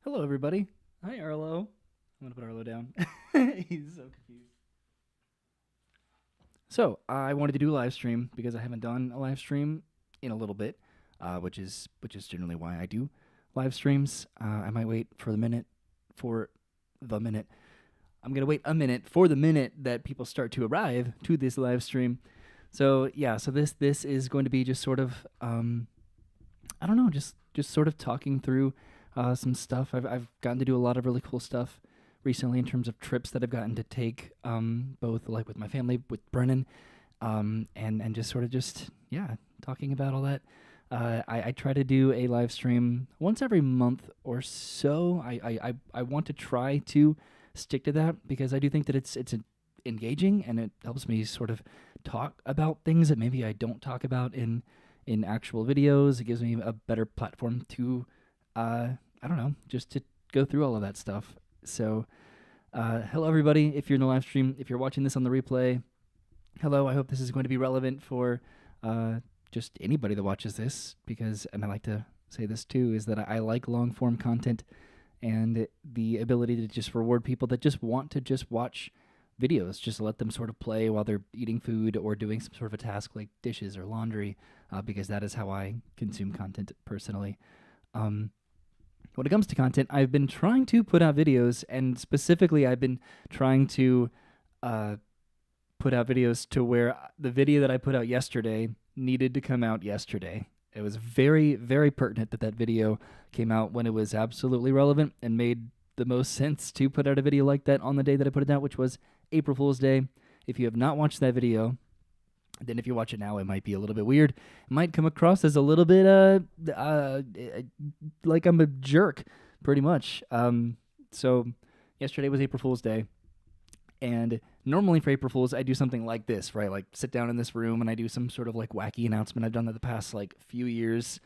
Hello, everybody. Hi, Arlo. I'm going to put Arlo down. He's so confused. So, I wanted to do a live stream because I haven't done a live stream in a little bit, which is generally why I do live streams. I might wait for the minute. I'm going to wait a minute for the minute that people start to arrive to this live stream. So, yeah, so this is going to be just sort of I don't know, just sort of talking through some stuff. I've gotten to do a lot of really cool stuff recently in terms of trips that I've gotten to take, both like with my family, with Brennan, and just sort of just talking about all that. I try to do a live stream once every month or so. I want to try to stick to that because I do think that it's engaging and it helps me sort of talk about things that maybe I don't talk about in actual videos. It gives me a better platform to, I don't know, just to go through all of that stuff. So, hello everybody. If you're in the live stream, if you're watching this on the replay, hello. I hope this is going to be relevant for just anybody that watches this because, and I like to say this too, is that I like long form content and the ability to just reward people that just want to just watch videos, just let them sort of play while they're eating food or doing some sort of a task like dishes or laundry, because that is how I consume content personally. When it comes to content, I've been trying to put out videos, and specifically I've been trying to put out videos to where the video that I put out yesterday needed to come out yesterday. It was very, very pertinent that video came out when it was absolutely relevant and made the most sense to put out a video like that on the day that I put it out, which was April Fool's Day. If you have not watched that video, then if you watch it now, it might be a little bit weird. It might come across as a little bit like I'm a jerk, pretty much. So yesterday was April Fool's Day, and normally for April Fools, I do something like this, right? Like sit down in this room and I do some sort of like wacky announcement. I've done that the past like few years,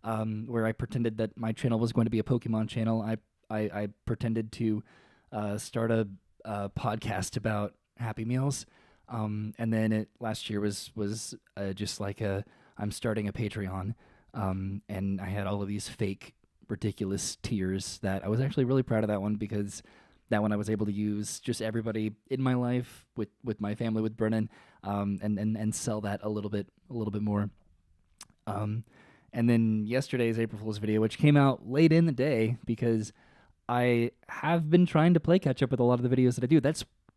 where I pretended that my channel was going to be a Pokemon channel. I pretended to start a podcast about Happy Meals, and then last year was just like I'm starting a Patreon, and I had all of these fake ridiculous tiers that I was actually really proud of that one because that one I was able to use just everybody in my life with my family with Brennan, and sell that a little bit more. And then yesterday's April Fool's video, which came out late in the day because I have been trying to play catch up with a lot of the videos that I do.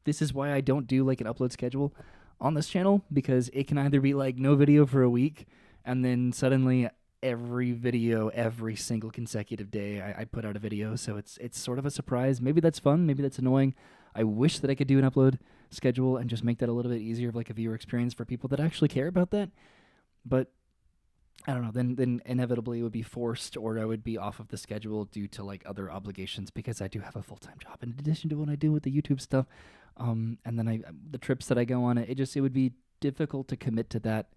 This is why I don't do like an upload schedule on this channel, because it can either be like no video for a week and then suddenly every video every single consecutive day I put out a video. So it's sort of a surprise. Maybe that's fun, maybe that's annoying. I wish that I could do an upload schedule and just make that a little bit easier of like a viewer experience for people that actually care about that. But I don't know, then inevitably it would be forced, or I would be off of the schedule due to like other obligations, because I do have a full-time job in addition to what I do with the YouTube stuff. And then the trips that I go on, it would be difficult to commit to that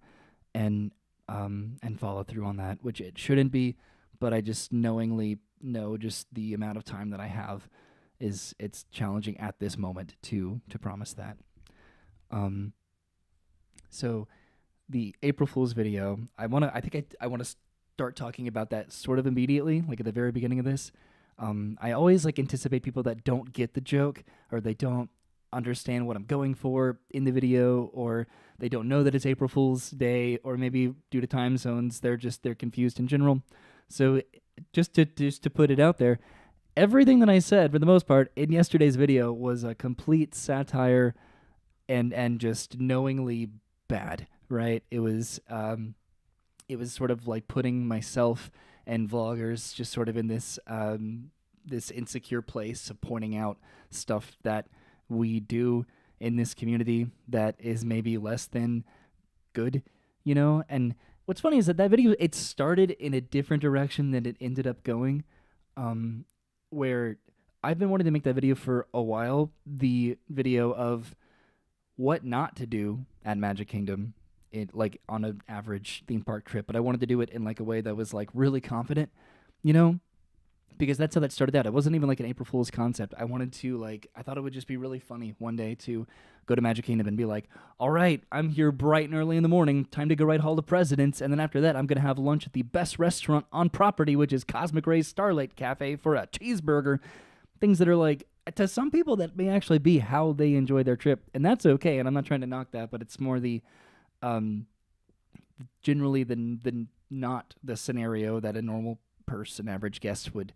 and follow through on that, which it shouldn't be, but I just knowingly know just the amount of time that I have it's challenging at this moment to promise that. So the April Fool's video, I want to start talking about that sort of immediately, like at the very beginning of this. I always like anticipate people that don't get the joke, or they don't understand what I'm going for in the video, or they don't know that it's April Fool's Day, or maybe due to time zones, they're confused in general. So just to put it out there, everything that I said for the most part in yesterday's video was a complete satire and just knowingly bad, right? It was sort of like putting myself and vloggers just sort of in this this insecure place of pointing out stuff that we do in this community that is maybe less than good, And what's funny is that video, it started in a different direction than it ended up going, where I've been wanting to make that video for a while, the video of what not to do at Magic Kingdom, like on an average theme park trip, but I wanted to do it in like a way that was like really confident, because that's how that started out. It wasn't even like an April Fool's concept. I wanted to I thought it would just be really funny one day to go to Magic Kingdom and be like, all right, I'm here bright and early in the morning, time to go ride Hall of Presidents, and then after that I'm going to have lunch at the best restaurant on property, which is Cosmic Ray's Starlight Cafe for a cheeseburger. Things that are like, to some people that may actually be how they enjoy their trip, and that's okay, and I'm not trying to knock that, but it's more the generally the not the scenario that a normal person, average guest would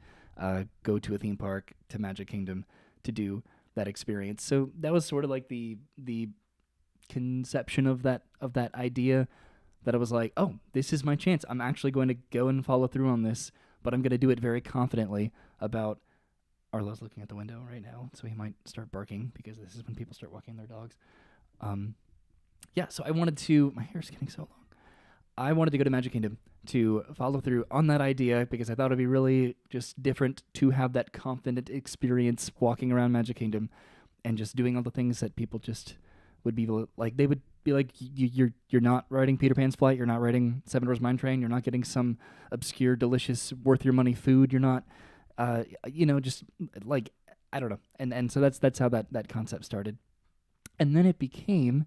go to a theme park, to Magic Kingdom, to do that experience. So that was sort of like the conception of that idea, that I was like, oh, this is my chance. I'm actually going to go and follow through on this, but I'm going to do it very confidently about. Arlo's looking at the window right now, so he might start barking because this is when people start walking their dogs. Yeah, so I wanted to. My hair's getting so long. I wanted to go to Magic Kingdom to follow through on that idea because I thought it'd be really just different to have that confident experience walking around Magic Kingdom and just doing all the things that people just would be like. They would be like, you're not riding Peter Pan's Flight, you're not riding Seven Dwarfs Mine Train, you're not getting some obscure, delicious, worth your money food, you're not, just like, I don't know. And so that's how that concept started. And then it became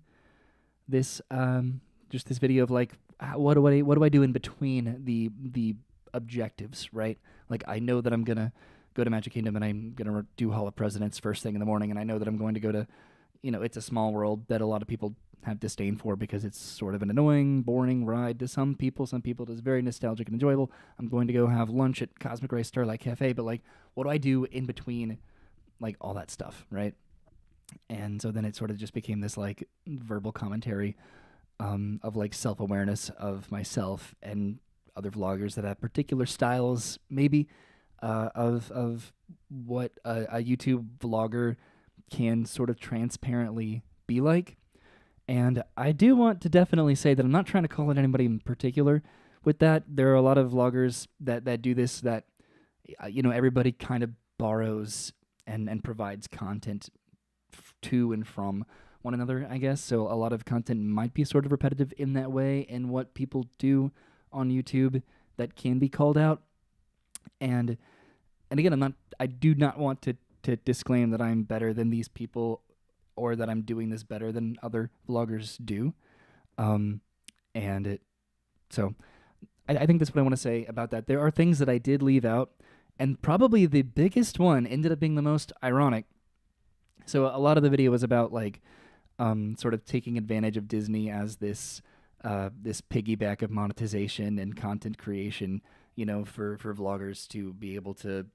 this just this video of like, what do I do in between the objectives, right? Like, I know that I'm gonna go to Magic Kingdom and I'm gonna do Hall of Presidents first thing in the morning, and I know that I'm going to go to, It's a Small World that a lot of people have disdain for because it's sort of an annoying, boring ride to some people. Some people it is very nostalgic and enjoyable. I'm going to go have lunch at Cosmic Ray Starlight Cafe, but like, what do I do in between, like, all that stuff, right? And so then it sort of just became this like verbal commentary of like self-awareness of myself and other vloggers that have particular styles, maybe of what a YouTube vlogger can sort of transparently be like. And I do want to definitely say that I'm not trying to call out anybody in particular with that. There are a lot of vloggers that do this, that everybody kind of borrows and provides content to and from one another, I guess. So a lot of content might be sort of repetitive in that way, and what people do on YouTube that can be called out. And again, I do not want to disclaim that I'm better than these people or that I'm doing this better than other vloggers do. So I think that's what I want to say about that. There are things that I did leave out, and probably the biggest one ended up being the most ironic. So a lot of the video was about like sort of taking advantage of Disney as this piggyback of monetization and content creation, for vloggers to be able to,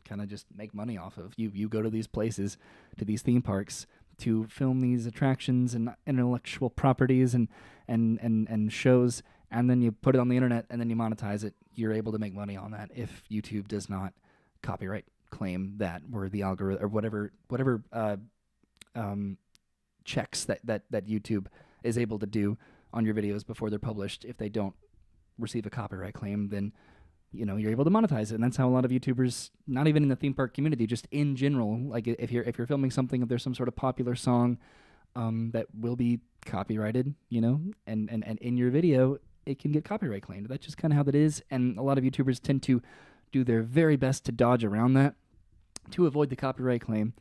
kind of just make money off of. You go to these places, to these theme parks, to film these attractions and intellectual properties and shows, and then you put it on the internet and then you monetize it. You're able to make money on that if YouTube does not copyright claim that, or the algorithm, or whatever checks that YouTube is able to do on your videos before they're published. If they don't receive a copyright claim, then you're able to monetize it. And that's how a lot of YouTubers, not even in the theme park community, just in general, like if you're filming something, if there's some sort of popular song that will be copyrighted, and in your video, it can get copyright claimed. That's just kind of how that is. And a lot of YouTubers tend to do their very best to dodge around that, to avoid the copyright claim.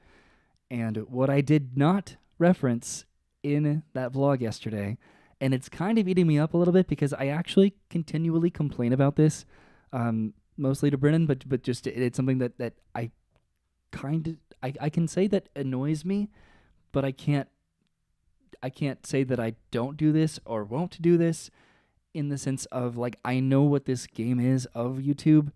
And what I did not reference in that vlog yesterday, and it's kind of eating me up a little bit because I actually continually complain about this, mostly to Brennan, but just it's something that I can say that annoys me, but I can't say that I don't do this or won't do this, in the sense of like, I know what this game is of YouTube,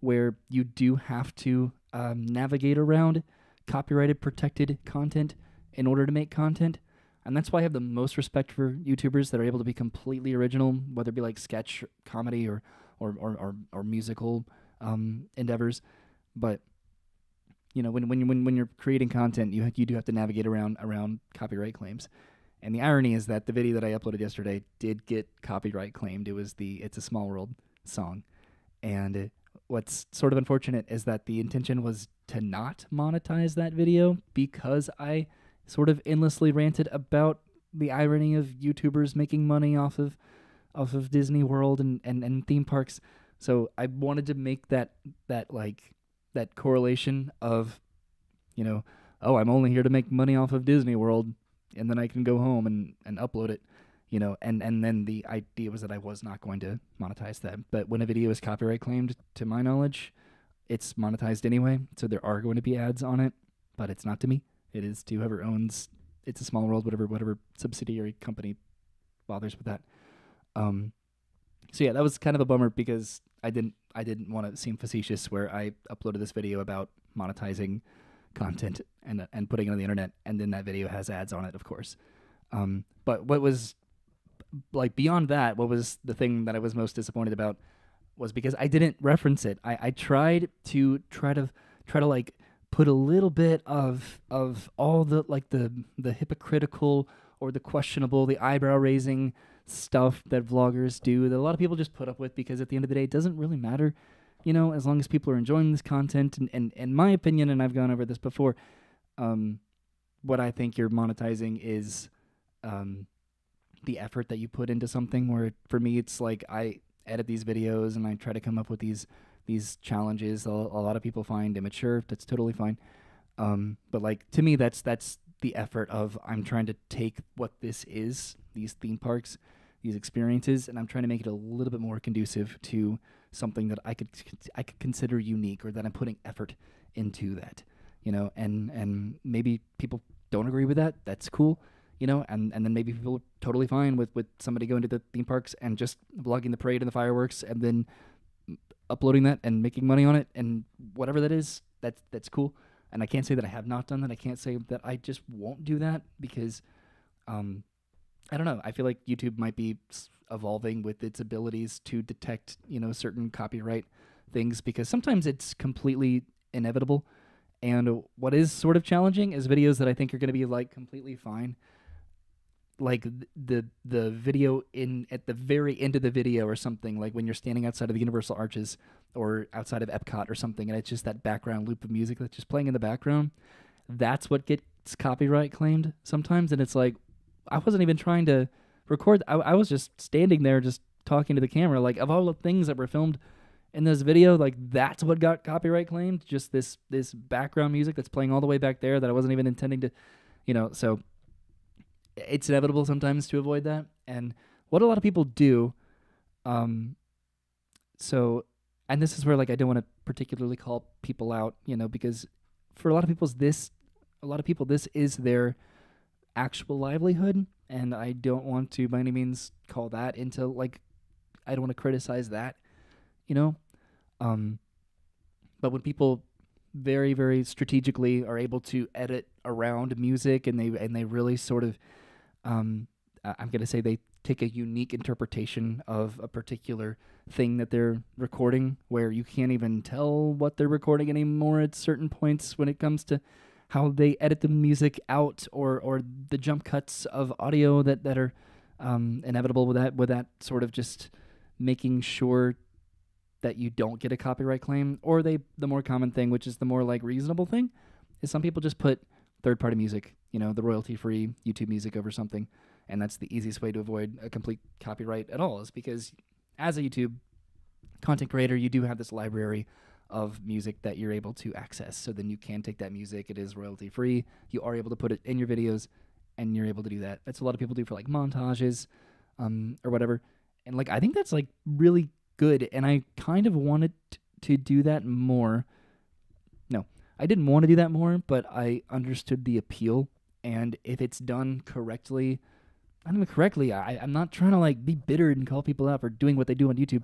where you do have to navigate around copyrighted, protected content in order to make content. And that's why I have the most respect for YouTubers that are able to be completely original, whether it be like sketch, comedy, or musical endeavors. But when you're creating content, you do have to navigate around copyright claims. And the irony is that the video that I uploaded yesterday did get copyright claimed. It was the "It's a Small World" song. And what's sort of unfortunate is that the intention was to not monetize that video, because I sort of endlessly ranted about the irony of YouTubers making money off of Disney World and theme parks. So I wanted to make that correlation of, you know, oh, I'm only here to make money off of Disney World, and then I can go home and upload it, and then the idea was that I was not going to monetize that. But when a video is copyright claimed, to my knowledge, it's monetized anyway, so there are going to be ads on it, but it's not to me. It is to whoever owns It's a Small World, whatever subsidiary company bothers with that. So yeah, that was kind of a bummer because I didn't want to seem facetious where I uploaded this video about monetizing content and putting it on the internet, and then that video has ads on it, of course. But what was like beyond that, what was the thing that I was most disappointed about was because I didn't reference it. I tried to like put a little bit of all the like the hypocritical or the questionable, the eyebrow raising stuff that vloggers do that a lot of people just put up with, because at the end of the day it doesn't really matter, as long as people are enjoying this content. And in my opinion, and I've gone over this before, what I think you're monetizing is the effort that you put into something. Where for me, it's like I edit these videos and I try to come up with these challenges. A lot of people find immature. That's totally fine. But like to me, that's the effort of I'm trying to take what this is, these theme parks, these experiences, and I'm trying to make it a little bit more conducive to something that I could consider unique, or that I'm putting effort into that, and maybe people don't agree with that. That's cool. And then maybe people are totally fine with somebody going to the theme parks and just vlogging the parade and the fireworks and then uploading that and making money on it, and whatever that is, that's cool. And I can't say that I have not done that. I can't say that I just won't do that because, I don't know. I feel like YouTube might be evolving with its abilities to detect, certain copyright things, because sometimes it's completely inevitable. And what is sort of challenging is videos that I think are going to be like completely fine, like the video at the very end of the video or something, like when you're standing outside of the Universal Arches or outside of Epcot or something, and it's just that background loop of music that's just playing in the background. That's what gets copyright claimed sometimes, and it's like I wasn't even trying to record. I was just standing there just talking to the camera. Like, of all the things that were filmed in this video, like that's what got copyright claimed, just this background music that's playing all the way back there that I wasn't even intending to, so it's inevitable sometimes to avoid that. And what a lot of people do, so, and this is where like I don't want to particularly call people out, because for a lot of people this is their actual livelihood, and I don't want to by any means call that into like, I don't want to criticize that, but when people very, very strategically are able to edit around music, and they really sort of, I'm going to say they take a unique interpretation of a particular thing that they're recording, where you can't even tell what they're recording anymore at certain points when it comes to how they edit the music out, or the jump cuts of audio that are inevitable with that sort of just making sure that you don't get a copyright claim. Or the more common thing, which is the more like reasonable thing, is some people just put third-party music, the royalty-free YouTube music over something, and that's the easiest way to avoid a complete copyright at all, is because as a YouTube content creator, you do have this library of music that you're able to access. So then you can take that music. It is royalty-free. You are able to put it in your videos, and you're able to do that. That's what a lot of people do for like montages or whatever. And like I think that's like really good, and I kind of wanted to do that more. No, I didn't want to do that more, but I understood the appeal. And if it's done correctly, not even correctly, I'm not trying to like be bitter and call people out for doing what they do on YouTube.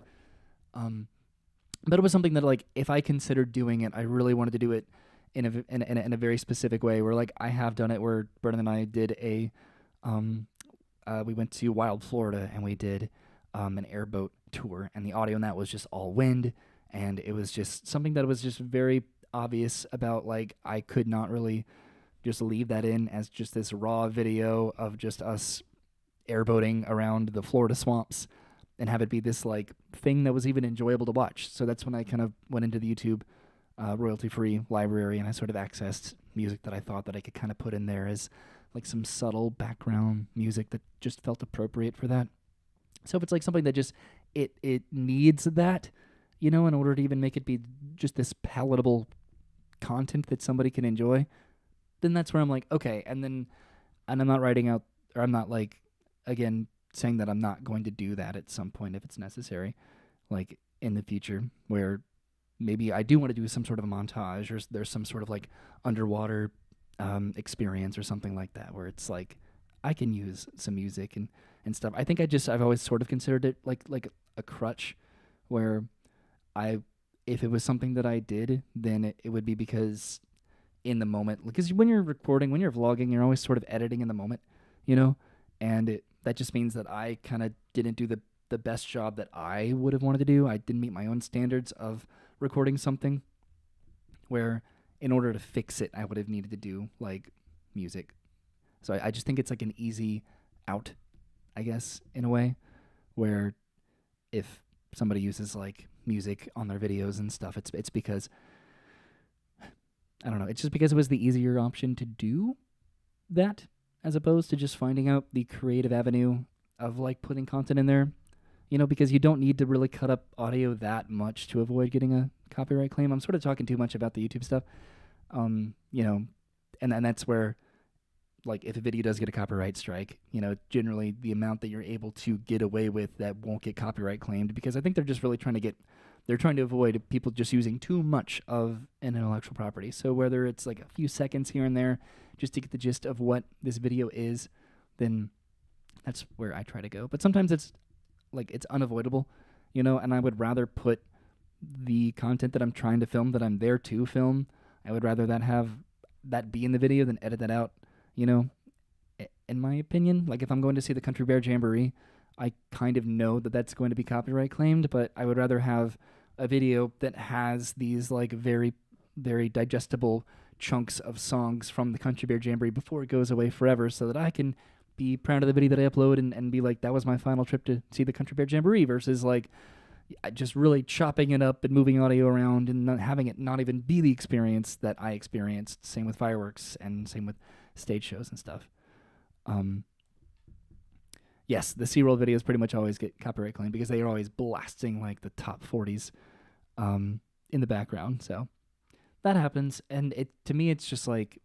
But it was something that like if I considered doing it, I really wanted to do it in a very specific way. Where like I have done it, where Brennan and I did we went to Wild Florida, and we did an airboat tour, and the audio in that was just all wind, and it was just something that was just very obvious about, like I could not really just leave that in as just this raw video of just us airboating around the Florida swamps and have it be this like thing that was even enjoyable to watch. So that's when I kind of went into the YouTube royalty-free library, and I sort of accessed music that I thought that I could kind of put in there as like some subtle background music that just felt appropriate for that. So if it's like something that just it needs that, in order to even make it be just this palatable content that somebody can enjoy, then that's where I'm like, okay. And I'm not writing out, or I'm not like, again, saying that I'm not going to do that at some point if it's necessary, like in the future, where maybe I do want to do some sort of a montage, or there's some sort of like underwater experience or something like that, where it's like I can use some music and stuff. I think I've always sort of considered it like a crutch, where I if it was something that I did, then it would be because in the moment, because when you're recording, when you're vlogging, you're always sort of editing in the moment, and that just means that I kind of didn't do the best job that I would have wanted to do. I didn't meet my own standards of recording something, where in order to fix it, I would have needed to do like music. So I just think it's like an easy out, I guess, in a way, where if somebody uses like music on their videos and stuff, it's because, I don't know, it's just because it was the easier option to do that, as opposed to just finding out the creative avenue of like putting content in there, because you don't need to really cut up audio that much to avoid getting a copyright claim. I'm sort of talking too much about the YouTube stuff, and that's where, like, if a video does get a copyright strike, generally the amount that you're able to get away with that won't get copyright claimed, because I think they're just really trying to avoid people just using too much of an intellectual property. So whether it's like a few seconds here and there just to get the gist of what this video is, then that's where I try to go. But sometimes it's like it's unavoidable, and I would rather put the content that I'm trying to film, that I'm there to film, I would rather that be in the video than edit that out, in my opinion. Like if I'm going to see the Country Bear Jamboree, I kind of know that that's going to be copyright claimed, but I would rather have a video that has these like very, very digestible chunks of songs from the Country Bear Jamboree before it goes away forever, so that I can be proud of the video that I upload and be like, that was my final trip to see the Country Bear Jamboree, versus like just really chopping it up and moving audio around and not having it not even be the experience that I experienced. Same with fireworks and same with stage shows and stuff. Yes, the SeaWorld videos pretty much always get copyright claim because they are always blasting like the top 40s in the background. So that happens, and to me it's just like,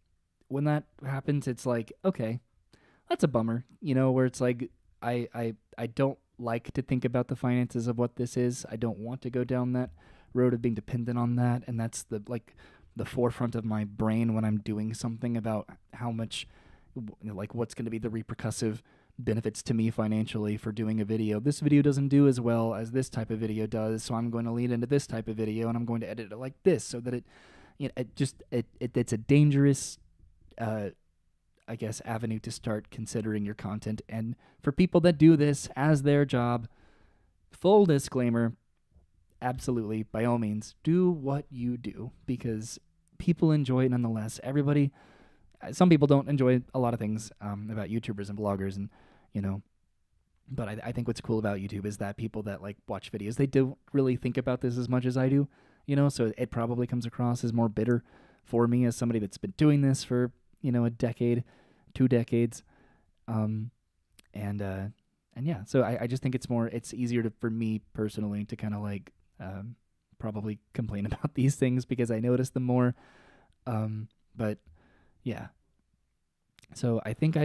when that happens, it's like, okay, that's a bummer, where it's like I don't like to think about the finances of what this is. I don't want to go down that road of being dependent on that, and that's the forefront of my brain when I'm doing something, about how much, like, what's going to be the repercussive benefits to me financially for doing a video. This video doesn't do as well as this type of video does, so I'm going to lead into this type of video, and I'm going to edit it like this, so that it's a dangerous I guess avenue to start considering your content. And for people that do this as their job, full disclaimer, absolutely, by all means, do what you do, because people enjoy it nonetheless. Some people don't enjoy a lot of things about YouTubers and bloggers, and but I think what's cool about YouTube is that people that like watch videos, they don't really think about this as much as I do, so it probably comes across as more bitter for me as somebody that's been doing this for a decade, 2 decades, and yeah. So I just think it's easier for me personally to kind of like probably complain about these things because I notice them more, but yeah. So I think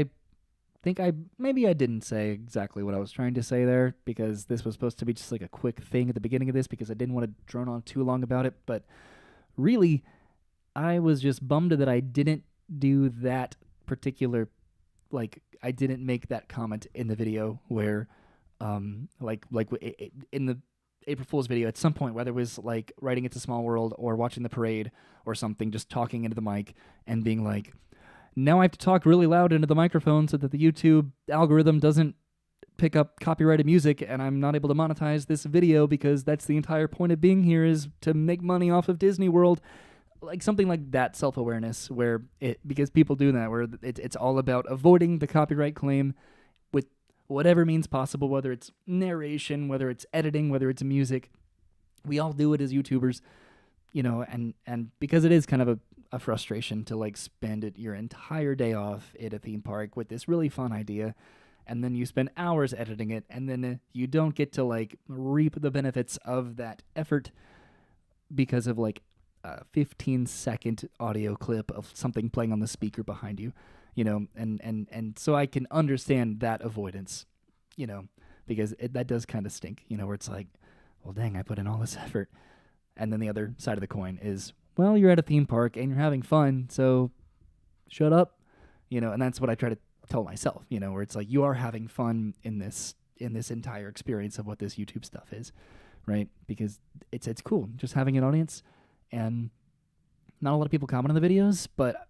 maybe I didn't say exactly what I was trying to say there, because this was supposed to be just like a quick thing at the beginning of this, because I didn't want to drone on too long about it, but really I was just bummed that I didn't do that particular, like, I didn't make that comment in the video where like in the April Fool's video at some point, whether it was like writing It's a Small World or watching the parade or something, just talking into the mic and being like, now I have to talk really loud into the microphone so that the YouTube algorithm doesn't pick up copyrighted music and I'm not able to monetize this video, because that's the entire point of being here, is to make money off of Disney World. Like something like that self-awareness, where because people do that, where it's all about avoiding the copyright claim with whatever means possible, whether it's narration, whether it's editing, whether it's music. We all do it as YouTubers, and because it is kind of a frustration to like spend your entire day off at a theme park with this really fun idea, and then you spend hours editing it, and then you don't get to like reap the benefits of that effort because of like a 15-second audio clip of something playing on the speaker behind you, and so I can understand that avoidance, because that does kind of stink, where it's like, well, dang, I put in all this effort. And then the other side of the coin is, well, you're at a theme park and you're having fun, so shut up, and that's what I try to tell myself, where it's like, you are having fun in this entire experience of what this YouTube stuff is, right? Because it's cool just having an audience, and not a lot of people comment on the videos, but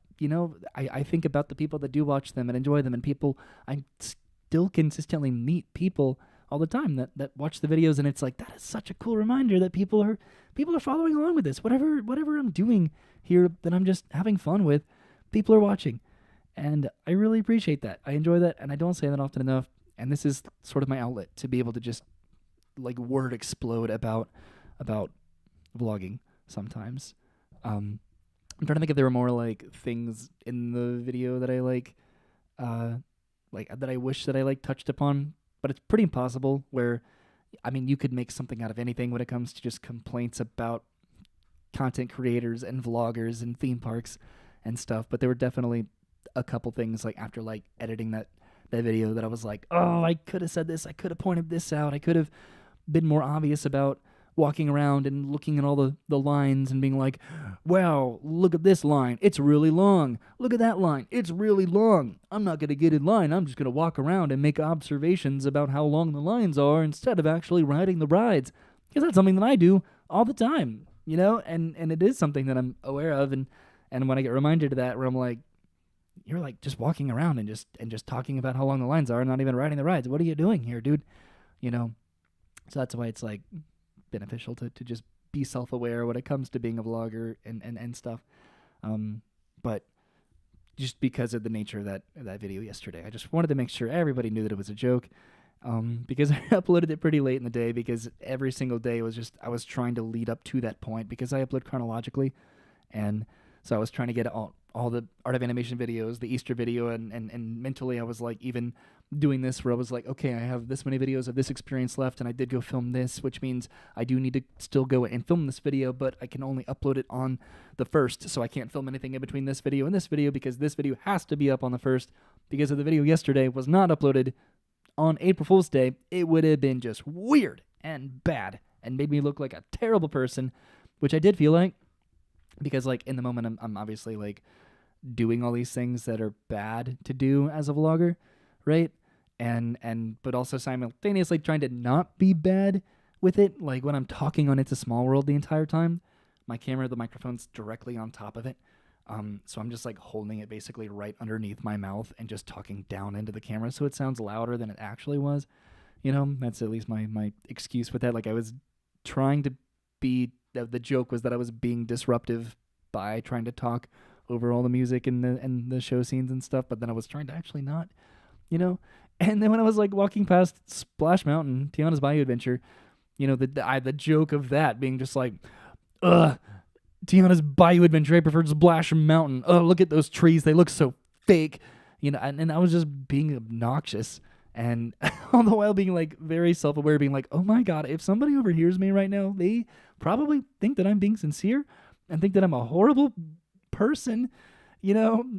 I think about the people that do watch them and enjoy them, and I still consistently meet people all the time that watch the videos, and it's like, that is such a cool reminder that people are following along with this. Whatever I'm doing here that I'm just having fun with, people are watching. And I really appreciate that. I enjoy that, and I don't say that often enough. And this is sort of my outlet to be able to just like word explode about vlogging sometimes. I'm trying to think if there were more like things in the video that I like that I wish that I like touched upon, but it's pretty impossible. Where, I mean, you could make something out of anything when it comes to just complaints about content creators and vloggers and theme parks and stuff. But there were definitely a couple things like after like editing that video that I was like, oh, I could have said this, I could have pointed this out, I could have been more obvious about walking around and looking at all the lines and being like, wow, look at this line, it's really long. Look at that line, it's really long. I'm not going to get in line. I'm just going to walk around and make observations about how long the lines are instead of actually riding the rides. Because that's something that I do all the time, and it is something that I'm aware of. And when I get reminded of that, where I'm like, you're like just walking around and just talking about how long the lines are and not even riding the rides. What are you doing here, dude? So that's why it's like beneficial to just be self-aware when it comes to being a vlogger and stuff. But just because of the nature of that video yesterday, I just wanted to make sure everybody knew that it was a joke. Because I uploaded it pretty late in the day, because every single day I was trying to lead up to that point, because I upload chronologically. And so I was trying to get all the Art of Animation videos, the Easter video, and mentally I was like even doing this where I was like, okay, I have this many videos of this experience left, and I did go film this, which means I do need to still go and film this video, but I can only upload it on the 1st, so I can't film anything in between this video and this video, because this video has to be up on the 1st, because if the video yesterday was not uploaded on April Fool's Day, it would have been just weird and bad and made me look like a terrible person, which I did feel like. Because, like, in the moment, I'm obviously, like, doing all these things that are bad to do as a vlogger, right? But also simultaneously trying to not be bad with it. Like, when I'm talking on It's a Small World the entire time, my camera, the microphone's directly on top of it. So I'm just, like, holding it basically right underneath my mouth and just talking down into the camera so it sounds louder than it actually was. That's at least my excuse with that. Like, I was trying to be... The joke was that I was being disruptive by trying to talk over all the music and the show scenes and stuff, but then I was trying to actually not, And then when I was like walking past Splash Mountain, Tiana's Bayou Adventure, the joke of that being just like, Tiana's Bayou Adventure, I prefer Splash Mountain. Oh, look at those trees, they look so fake, and I was just being obnoxious. And all the while being like very self-aware, being like, oh my God, if somebody overhears me right now, they probably think that I'm being sincere and think that I'm a horrible person,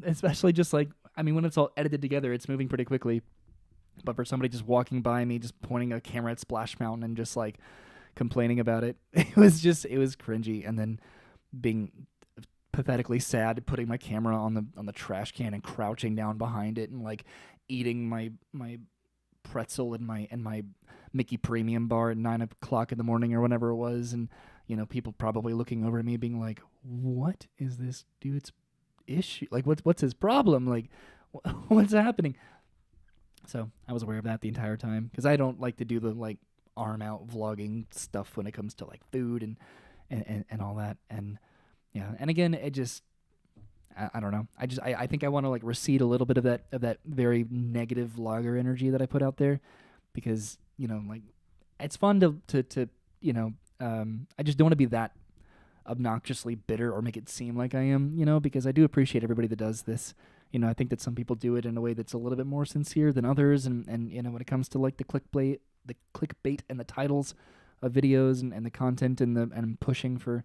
especially just like, I mean, when it's all edited together, it's moving pretty quickly. But for somebody just walking by me, just pointing a camera at Splash Mountain and just like complaining about it, it was cringy. And then being pathetically sad, putting my camera on the trash can and crouching down behind it and like eating my pretzel and my Mickey Premium bar at 9 o'clock in the morning or whenever it was, and people probably looking over at me being like, what is this dude's issue? Like, what's his problem? Like, what's happening? So I was aware of that the entire time, because I don't like to do the like arm out vlogging stuff when it comes to like food and all that. And yeah, and again, it just, I don't know. I think I want to like recede a little bit of that very negative vlogger energy that I put out there, because like it's fun to I just don't want to be that obnoxiously bitter or make it seem like I am, because I do appreciate everybody that does this, I think that some people do it in a way that's a little bit more sincere than others, and when it comes to like the clickbait and the titles of videos and the content and pushing for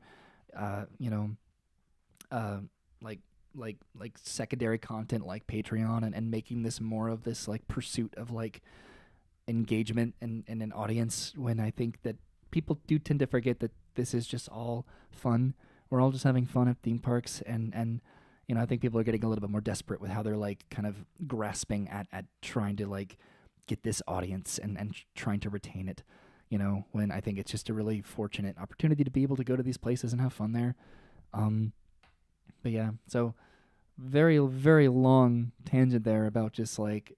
uh, you know uh, like like secondary content like Patreon, and making this more of this like pursuit of like engagement and an audience, when I think that people do tend to forget that this is just all fun. We're all just having fun at theme parks, and I think people are getting a little bit more desperate with how they're like kind of grasping at trying to like get this audience and trying to retain it. When I think it's just a really fortunate opportunity to be able to go to these places and have fun there. But yeah, so very very long tangent there about just like,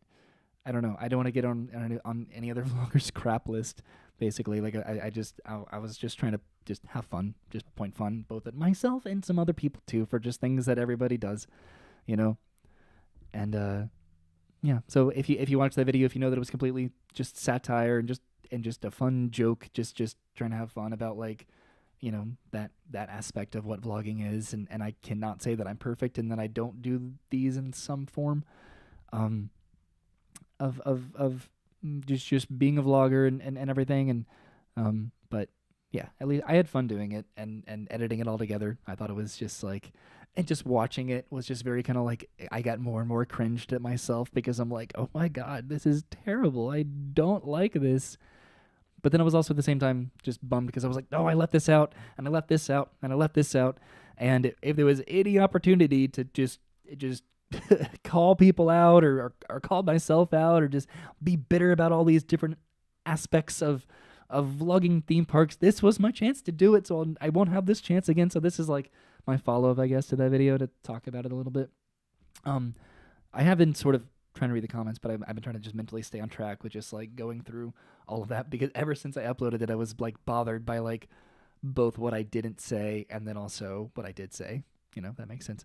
I don't know. I don't want to get on any other vloggers' crap list. Basically, like I was just trying to just have fun, just point fun, both at myself and some other people too, for just things that everybody does, you know. And yeah. So if you watch that video, if you know that it was completely just satire and just a fun joke, just trying to have fun about like, that aspect of what vlogging is, and I cannot say that I'm perfect and that I don't do these in some form. Of just being a vlogger and everything, but yeah, at least I had fun doing it and editing it all together. I thought it was just like, and just watching it was just very kind of like, I got more and more cringed at myself because I'm like, oh my god, this is terrible, I don't like this. But then I was also at the same time just bummed because I was like, no, I left this out and I left this out and I left this out. And if there was any opportunity to just call people out, or call myself out, or just be bitter about all these different aspects of vlogging theme parks, this was my chance to do it. So I won't have this chance again. So this is like my follow-up, I guess, to that video, to talk about it a little bit. I have been sort of trying to read the comments, but I've been trying to just mentally stay on track with just like going through all of that, because ever since I uploaded it, I was like bothered by like both what I didn't say and then also what I did say. If that makes sense.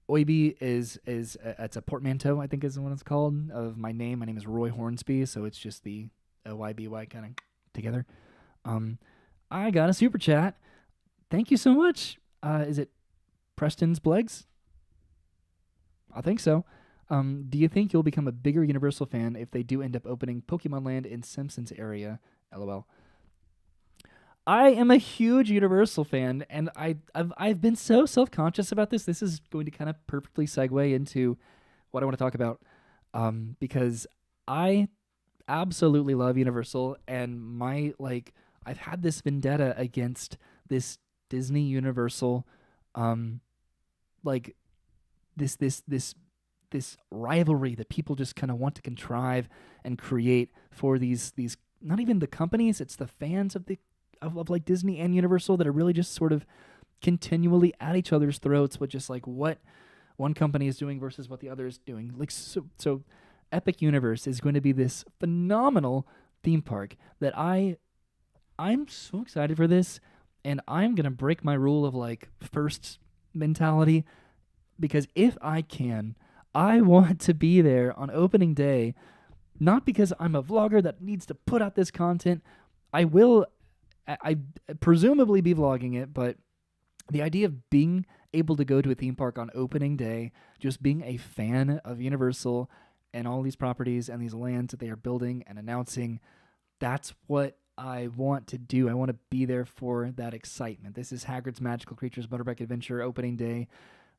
Oiby is it's a portmanteau, I think is what it's called, of my name. My name is Roy Hornsby, so it's just the OYBY kind of together. I got a super chat. Thank you so much. Is it Preston's Blegs? I think so. Do you think you'll become a bigger Universal fan if they do end up opening Pokemon Land in Simpsons area? LOL. I am a huge Universal fan, and I've been so self-conscious about this. This is going to kind of perfectly segue into what I want to talk about, because I absolutely love Universal, and I've had this vendetta against this Disney Universal, like this rivalry that people just kind of want to contrive and create for these not even the companies, it's the fans of like Disney and Universal that are really just sort of continually at each other's throats with just like what one company is doing versus what the other is doing. Like so Epic Universe is going to be this phenomenal theme park that I'm so excited for this, and I'm going to break my rule of like first mentality, because if I can, I want to be there on opening day, not because I'm a vlogger that needs to put out this content. I presumably be vlogging it, but the idea of being able to go to a theme park on opening day, just being a fan of Universal and all these properties and these lands that they are building and announcing, that's what I want to do. I want to be there for that excitement. This is Hagrid's Magical Creatures Motorbike Adventure opening day,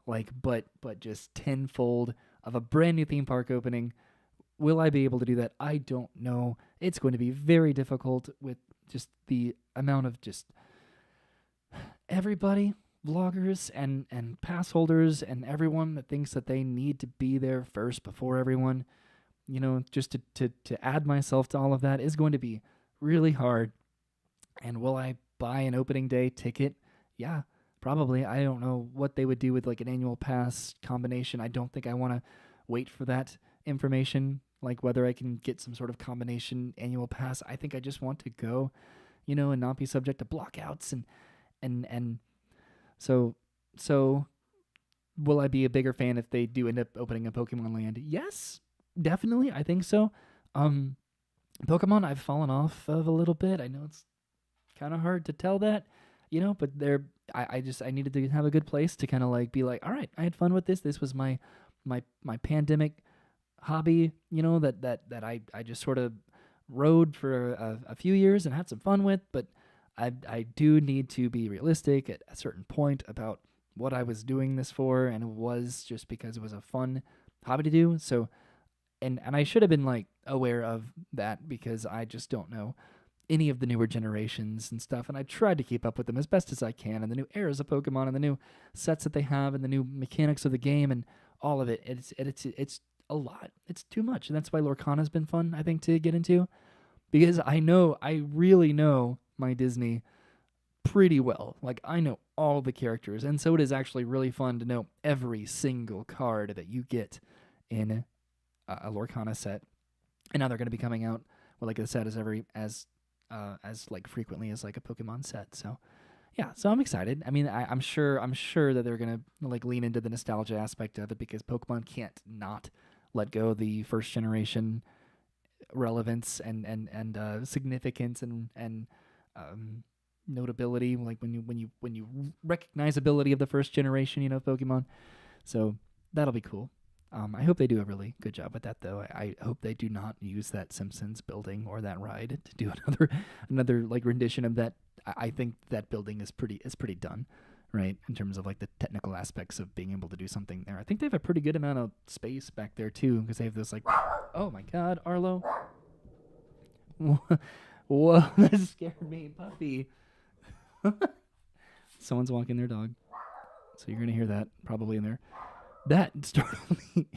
but just tenfold of a brand new theme park opening. Will I be able to do that? I don't know. It's going to be very difficult with just the amount of just everybody, vloggers and pass holders and everyone that thinks that they need to be there first before everyone. Just to add myself to all of that is going to be really hard. And will I buy an opening day ticket? Yeah, probably. I don't know what they would do with like an annual pass combination. I don't think I want to wait for that information, like whether I can get some sort of combination annual pass. I think I just want to go, and not be subject to blockouts and so will I be a bigger fan if they do end up opening a Pokemon Land? Yes, definitely. I think so. Pokemon I've fallen off of a little bit. I know it's kind of hard to tell that. But I needed to have a good place to kind of like be like, all right, I had fun with this. This was my pandemic hobby, that I just sort of rode for a few years and had some fun with. But I do need to be realistic at a certain point about what I was doing this for, and it was just because it was a fun hobby to do. So, and I should have been like aware of that because I just don't know any of the newer generations and stuff, and I tried to keep up with them as best as I can, and the new eras of Pokemon and the new sets that they have and the new mechanics of the game and all of it. It's a lot. It's too much, and that's why Lorcana's been fun, I think, to get into, because I really know my Disney pretty well. Like, I know all the characters, and so it is actually really fun to know every single card that you get in a Lorcana set. And now they're going to be coming out, well, like I said, as like frequently as like a Pokemon set. So yeah, so I'm excited. I mean, I'm sure that they're gonna like lean into the nostalgia aspect of it, because Pokemon can't not let go of the first generation relevance and significance and notability, like when you recognizability of the first generation, Pokemon. So that'll be cool. I hope they do a really good job with that, though. I hope they do not use that Simpsons building or that ride to do another like rendition of that. I think that building is pretty done, right? In terms of like the technical aspects of being able to do something there. I think they have a pretty good amount of space back there too, because they have this like, oh my God, Arlo, whoa, that scared me, puppy. Someone's walking their dog, so you're gonna hear that probably in there. That startled me.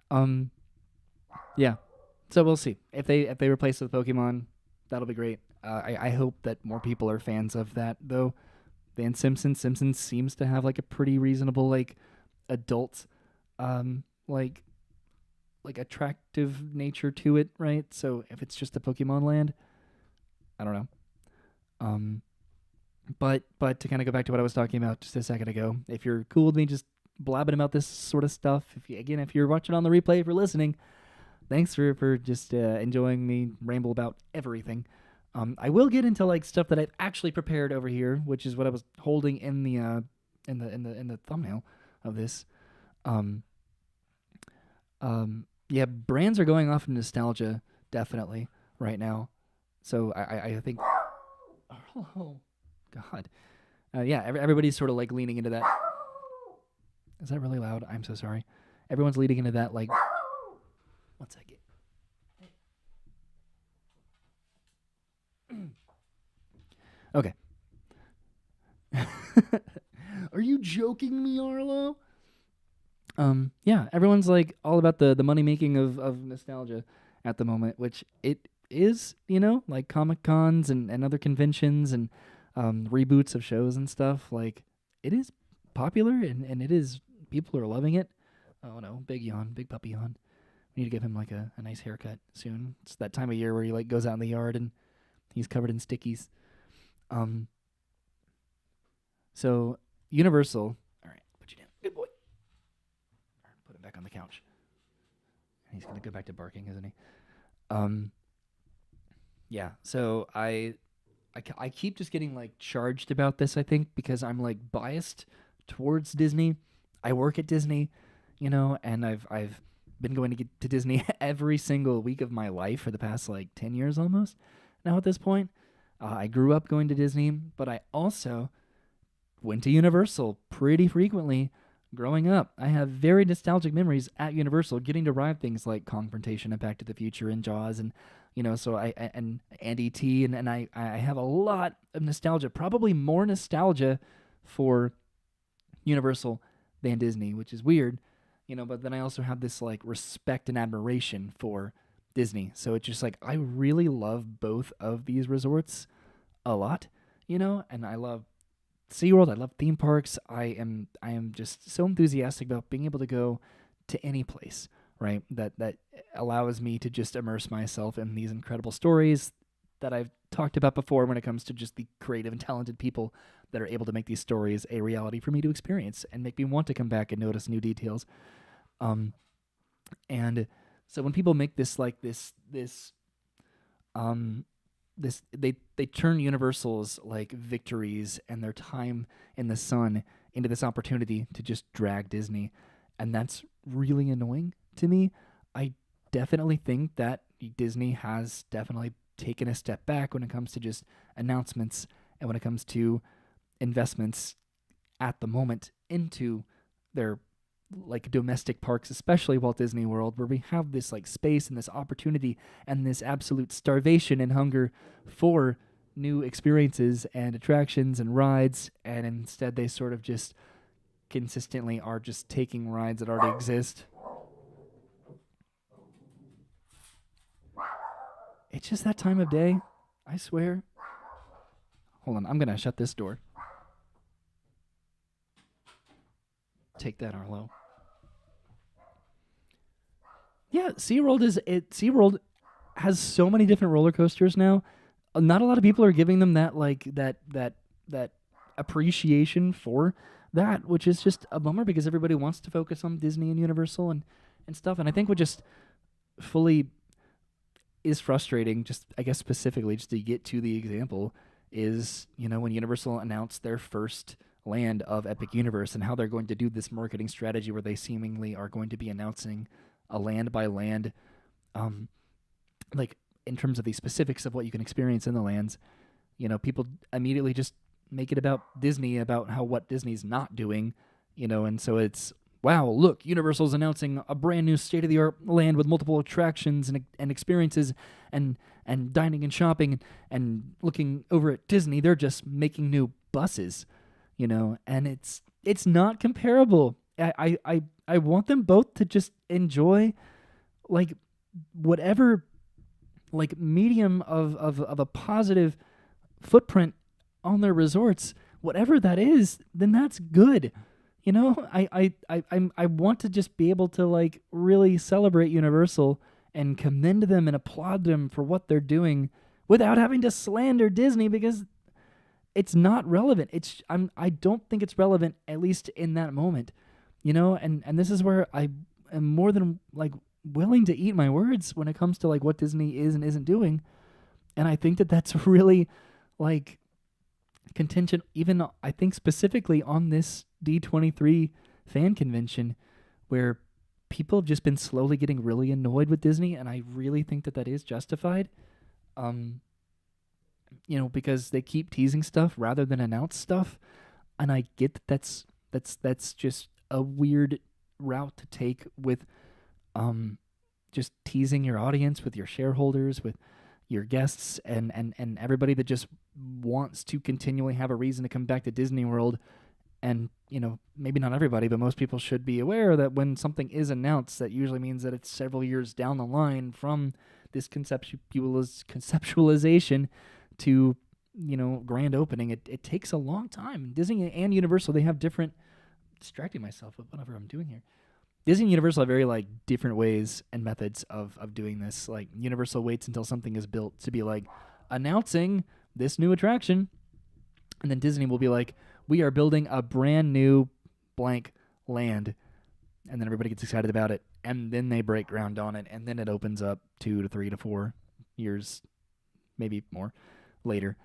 um, yeah. So we'll see if they replace it with Pokemon. That'll be great. I hope that more people are fans of that though. Than Simpsons. Simpsons seems to have like a pretty reasonable like adult, like attractive nature to it, right? So if it's just a Pokemon land, I don't know. Um, but to kind of go back to what I was talking about just a second ago, if you're cool with me just blabbing about this sort of stuff, if you're watching on the replay, if you're listening, thanks for just enjoying me ramble about everything. I will get into like stuff that I've actually prepared over here, which is what I was holding in the thumbnail of this. Um, yeah, brands are going off in nostalgia definitely right now. So I think, oh God, yeah, everybody's sort of like leaning into that. Is that really loud? I'm so sorry. Everyone's leading into that like. One second. Okay. Are you joking me, Arlo? Yeah, everyone's like all about the money making of nostalgia at the moment, which it is, like Comic Cons and other conventions and reboots of shows and stuff. Like, it is popular and it is, people are loving it. Oh no, big yawn, big puppy yawn. We need to give him like a nice haircut soon. It's that time of year where he like goes out in the yard and he's covered in stickies. So Universal. All right, put you down. Good boy. All right, put him back on the couch. He's gonna go back to barking, isn't he? Yeah. So I keep just getting like charged about this. I think because I'm like biased towards Disney. I work at Disney, and I've been going to get to Disney every single week of my life for the past like 10 years almost now at this point. I grew up going to Disney, but I also went to Universal pretty frequently growing up. I have very nostalgic memories at Universal getting to ride things like Confrontation and Back to the Future and Jaws and so and E.T. and I have a lot of nostalgia, probably more nostalgia for Universal than Disney, which is weird, but then I also have this like respect and admiration for Disney. So it's just like I really love both of these resorts a lot, and I love SeaWorld, I love theme parks. I am just so enthusiastic about being able to go to any place, right? That allows me to just immerse myself in these incredible stories that I've talked about before when it comes to just the creative and talented people that are able to make these stories a reality for me to experience and make me want to come back and notice new details. And so when people make this like this they turn Universal's like victories and their time in the sun into this opportunity to just drag Disney, and that's really annoying to me. I definitely think that Disney has definitely taken a step back when it comes to just announcements and when it comes to investments at the moment into their like domestic parks, especially Walt Disney World, where we have this like space and this opportunity and this absolute starvation and hunger for new experiences and attractions and rides, and instead they sort of just consistently are just taking rides that already exist. It's just that time of day, I swear. Hold on, I'm gonna shut this door. Take that, Arlo. Yeah, SeaWorld has so many different roller coasters now. Not a lot of people are giving them that like that appreciation for that, which is just a bummer because everybody wants to focus on Disney and Universal and stuff. And I think what just fully is frustrating, just I guess specifically just to get to the example, is when Universal announced their first land of Epic Universe and how they're going to do this marketing strategy where they seemingly are going to be announcing a land by land, like in terms of the specifics of what you can experience in the lands. People immediately just make it about Disney, about what Disney's not doing, and so it's, wow, look, Universal's announcing a brand new state-of-the-art land with multiple attractions and experiences and dining and shopping and looking over at Disney. They're just making new buses, and it's not comparable. I want them both to just enjoy like whatever like medium of a positive footprint on their resorts, whatever that is, then that's good. I want to just be able to like really celebrate Universal and commend them and applaud them for what they're doing without having to slander Disney because it's not relevant. I don't think it's relevant, at least in that moment. And this is where I am more than like willing to eat my words when it comes to like what Disney is and isn't doing. And I think that that's really like contingent, even I think specifically on this D23 fan convention, where people have just been slowly getting really annoyed with Disney, and I really think that is justified. Because they keep teasing stuff rather than announce stuff, and I get that that's just a weird route to take with just teasing your audience, with your shareholders, with your guests, and everybody that just wants to continually have a reason to come back to Disney World. And maybe not everybody, but most people should be aware that when something is announced, that usually means that it's several years down the line from this conceptualization to grand opening. It takes a long time. Disney and Universal, they have different, distracting myself with whatever I'm doing here. Disney and Universal have very like different ways and methods of doing this. Like Universal waits until something is built to be like announcing this new attraction, and then Disney will be like, we are building a brand new blank land, and then everybody gets excited about it, and then they break ground on it, and then it opens up 2 to 3 to 4 years, maybe more, later.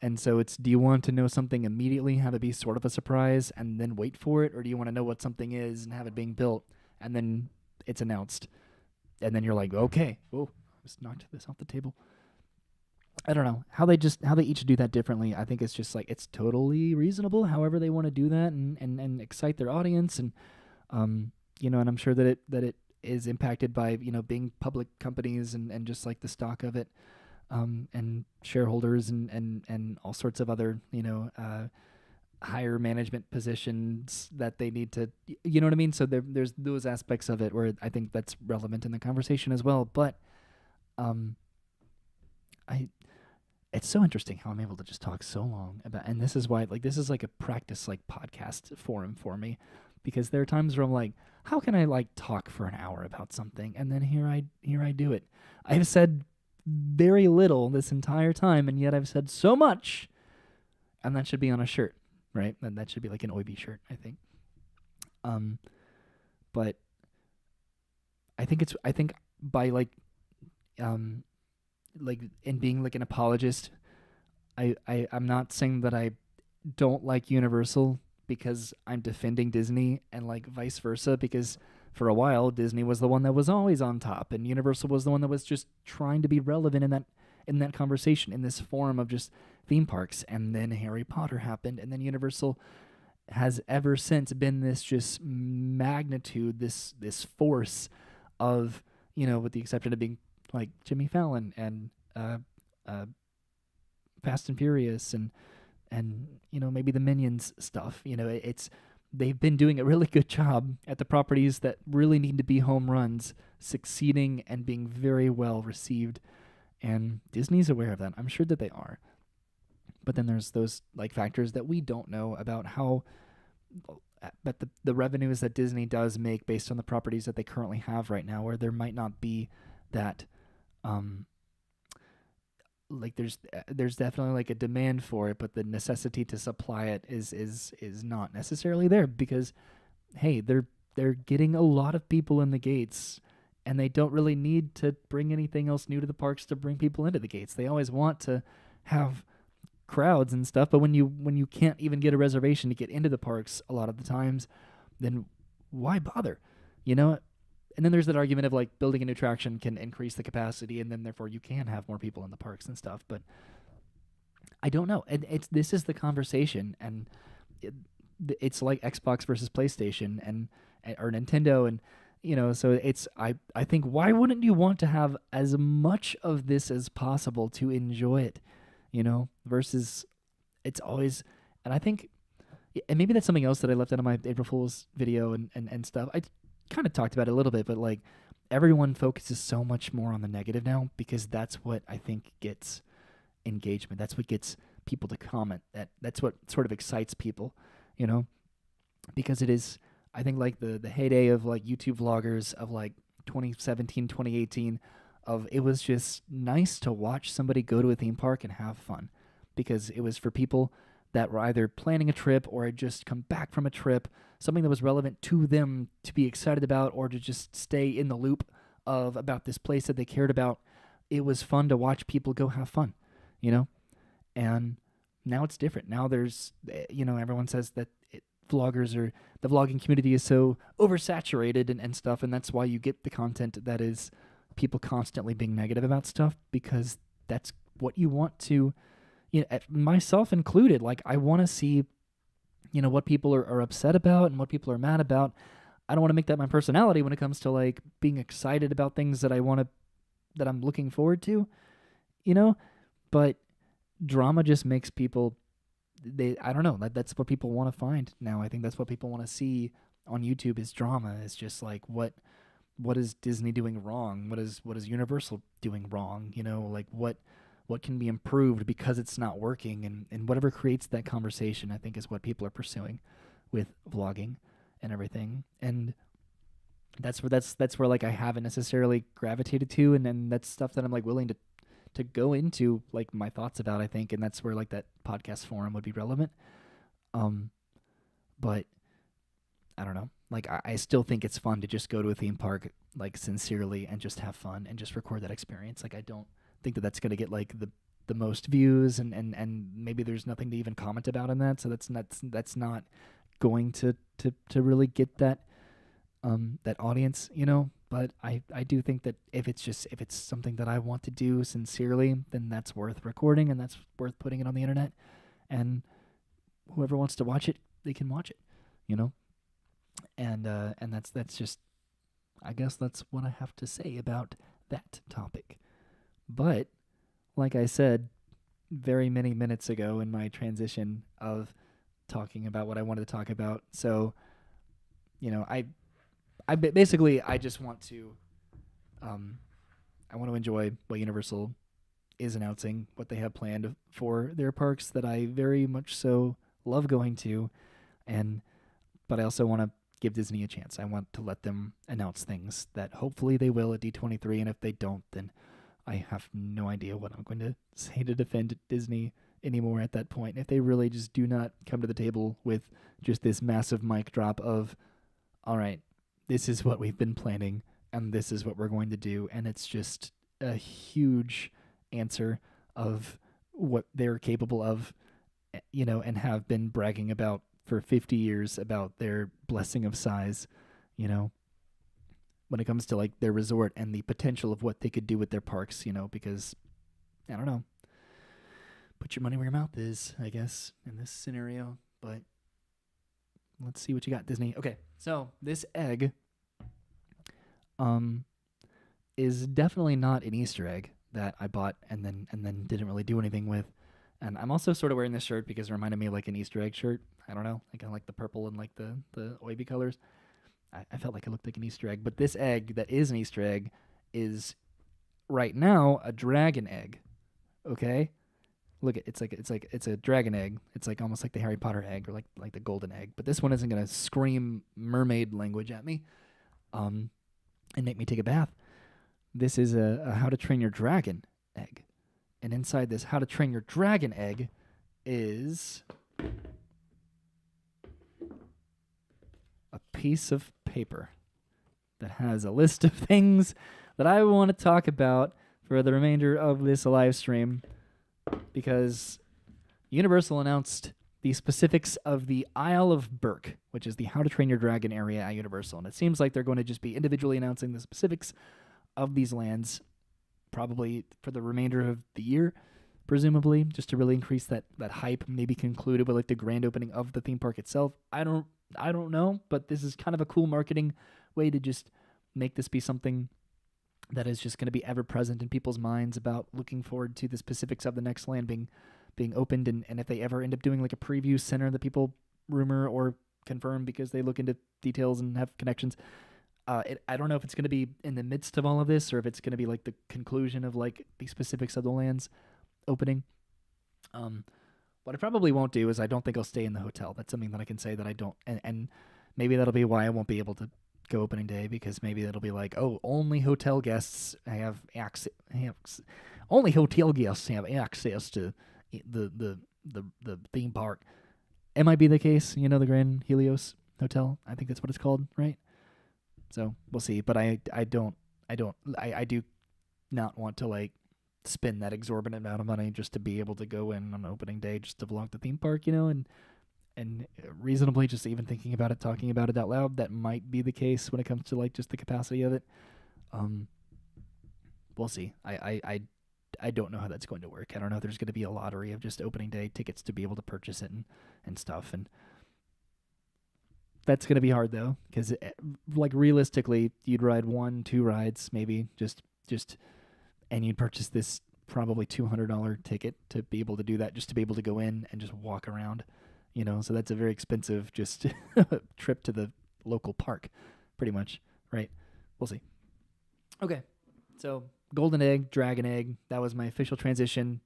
And so it's, do you want to know something immediately, have it be sort of a surprise, and then wait for it, or do you want to know what something is and have it being built, and then it's announced, and then you're like, okay, oh, I just knocked this off the table. I don't know how they each do that differently. I think it's just like, it's totally reasonable however they want to do that and excite their audience, and and I'm sure that it is impacted by being public companies and just like the stock of it, and shareholders and all sorts of other higher management positions that they need to, you know what I mean? So there's those aspects of it where I think that's relevant in the conversation as well. But it's so interesting how I'm able to just talk so long about, and this is why this is like a practice like podcast forum for me, because there are times where I'm like, how can I like talk for an hour about something, and then here I do it. I've said very little this entire time, and yet I've said so much, and that should be on a shirt, right? And that should be like an OIB shirt, I think. But I think by like in being like an apologist, I'm not saying that I don't like Universal because I'm defending Disney, and like vice versa, because for a while Disney was the one that was always on top and Universal was the one that was just trying to be relevant in that conversation, in this forum of just theme parks. And then Harry Potter happened, and then Universal has ever since been this just magnitude, this force of, with the exception of being like Jimmy Fallon and uh, Fast and Furious and maybe the Minions stuff. It's they've been doing a really good job at the properties that really need to be home runs, succeeding and being very well received. And Disney's aware of that. I'm sure that they are. But then there's those like factors that we don't know about how, but the revenues that Disney does make based on the properties that they currently have right now, where there might not be that like there's definitely like a demand for it, but the necessity to supply it is not necessarily there, because hey, they're getting a lot of people in the gates, and they don't really need to bring anything else new to the parks to bring people into the gates. They always want to have crowds and stuff, but when you can't even get a reservation to get into the parks a lot of the times, then why bother? You know, and then there's that argument of like building an attraction can increase the capacity, and then therefore you can have more people in the parks and stuff. But I don't know. This is the conversation, and it's like Xbox versus PlayStation and or Nintendo, and so it's I think, why wouldn't you want to have as much of this as possible to enjoy it, versus it's always, and I think, and maybe that's something else that I left out of my April Fool's video and stuff. I kind of talked about it a little bit, but like everyone focuses so much more on the negative now, because that's what I think gets engagement. That's what gets people to comment. That's what sort of excites people, because it is, I think, like the heyday of like YouTube vloggers of like 2017, 2018, of it was just nice to watch somebody go to a theme park and have fun, because it was for people that were either planning a trip or had just come back from a trip, something that was relevant to them to be excited about, or to just stay in the loop of about this place that they cared about. It was fun to watch people go have fun, and now it's different. Now there's, everyone says that vloggers or the vlogging community is so oversaturated and stuff, and that's why you get the content that is people constantly being negative about stuff, because that's what you want to, myself included. Like, I want to see, what people are upset about and what people are mad about. I don't want to make that my personality when it comes to like being excited about things that I'm looking forward to, but drama just makes people, I don't know, that's what people want to find now. I think that's what people want to see on YouTube is drama. It's just like, what is Disney doing wrong? What is Universal doing wrong? Like what can be improved because it's not working, and whatever creates that conversation, I think, is what people are pursuing with vlogging and everything. And that's where like I haven't necessarily gravitated to, and then that's stuff that I'm like willing to go into like my thoughts about, I think, and that's where like that podcast forum would be relevant. But I don't know. Like, I still think it's fun to just go to a theme park, like, sincerely, and just have fun and just record that experience. Like, I don't think that that's going to get, like, the most views, and maybe there's nothing to even comment about in that, so that's not going to really get that audience, But I do think that if it's something that I want to do sincerely, then that's worth recording, and that's worth putting it on the internet, and whoever wants to watch it, they can watch it, And that's just, I guess that's what I have to say about that topic. But like I said very many minutes ago in my transition of talking about what I wanted to talk about, so I basically I just want to I want to enjoy what Universal is announcing, what they have planned for their parks that I very much so love going to, but I also want to give Disney a chance. I want to let them announce things that hopefully they will at D23, and if they don't, then I have no idea what I'm going to say to defend Disney anymore at that point. If they really just do not come to the table with just this massive mic drop of, all right, this is what we've been planning, and this is what we're going to do, and it's just a huge answer of what they're capable of, and have been bragging about for 50 years about their blessing of size, you know, when it comes to like their resort and the potential of what they could do with their parks, because I don't know. Put your money where your mouth is, I guess, in this scenario. But let's see what you got, Disney. Okay, so this egg is definitely not an Easter egg that I bought and then didn't really do anything with. And I'm also sort of wearing this shirt because it reminded me of like an Easter egg shirt. I don't know, like kind of like the purple and like the wavy colors. I felt like it looked like an Easter egg, but this egg that is an Easter egg is right now a dragon egg. Okay, look, it's a dragon egg. It's like almost like the Harry Potter egg or like the golden egg. But this one isn't gonna scream mermaid language at me, and make me take a bath. This is a How to Train Your Dragon egg, and inside this How to Train Your Dragon egg is a piece of paper that has a list of things that I want to talk about for the remainder of this live stream, because Universal announced the specifics of the Isle of Berk, which is the How to Train Your Dragon area at Universal. And it seems like they're going to just be individually announcing the specifics of these lands, probably for the remainder of the year, presumably, just to really increase that hype, maybe conclude it with like the grand opening of the theme park itself. I don't know, but this is kind of a cool marketing way to just make this be something that is just going to be ever present in people's minds about looking forward to the specifics of the next land being opened. And if they ever end up doing like a preview center that people rumor or confirm because they look into details and have connections, I don't know if it's going to be in the midst of all of this or if it's going to be like the conclusion of like the specifics of the land's opening. What I probably won't do is I don't think I'll stay in the hotel. That's something that I can say that I don't, and maybe that'll be why I won't be able to go opening day, because maybe that'll be like, oh, only hotel guests have access. Only hotel guests have access to the theme park. It might be the case, the Grand Helios Hotel. I think that's what it's called, right? So we'll see. But I do not want to like spend that exorbitant amount of money just to be able to go in on opening day just to vlog the theme park, and reasonably just even thinking about it, talking about it out loud, that might be the case when it comes to like just the capacity of it. We'll see. I don't know how that's going to work. I don't know if there's going to be a lottery of just opening day tickets to be able to purchase it and stuff. And that's going to be hard though, because like realistically, you'd ride 1-2 rides maybe just and you'd purchase this probably $200 ticket to be able to do that, just to be able to go in and just walk around, so that's a very expensive just trip to the local park, pretty much, right? We'll see. Okay, so golden egg, dragon egg, that was my official transition,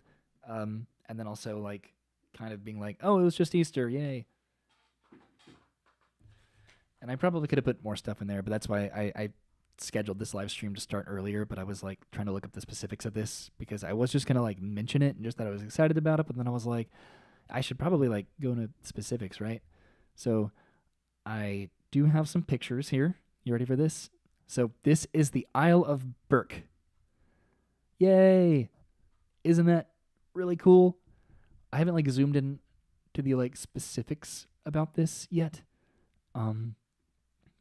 and then also like kind of being like, oh, it was just Easter, yay. And I probably could have put more stuff in there, but that's why I scheduled this live stream to start earlier, but I was like trying to look up the specifics of this because I was just gonna like mention it and just that I was excited about it, but then I was like, I should probably like go into specifics, right? So I do have some pictures here. You ready for this? So this is the Isle of Berk. Yay! Isn't that really cool? I haven't like zoomed in to the like specifics about this yet.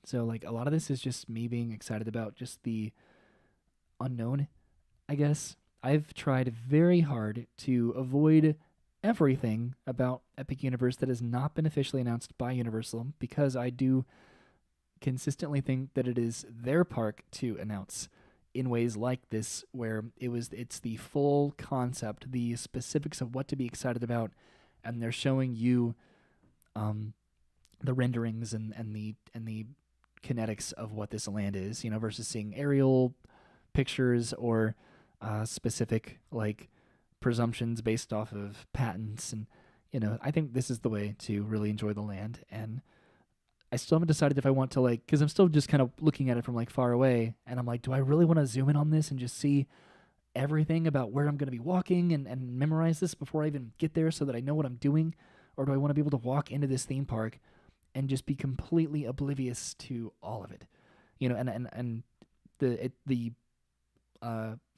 So like a lot of this is just me being excited about just the unknown, I guess. I've tried very hard to avoid everything about Epic Universe that has not been officially announced by Universal, because I do consistently think that it is their park to announce in ways like this, where it's the full concept, the specifics of what to be excited about, and they're showing you the renderings and the kinetics of what this land is, versus seeing aerial pictures or specific like presumptions based off of patents. And I think this is the way to really enjoy the land. And I still haven't decided if I want to like, because I'm still just kind of looking at it from like far away, and I'm like, do I really want to zoom in on this and just see everything about where I'm going to be walking and memorize this before I even get there so that I know what I'm doing? Or do I want to be able to walk into this theme park and just be completely oblivious to all of it, and the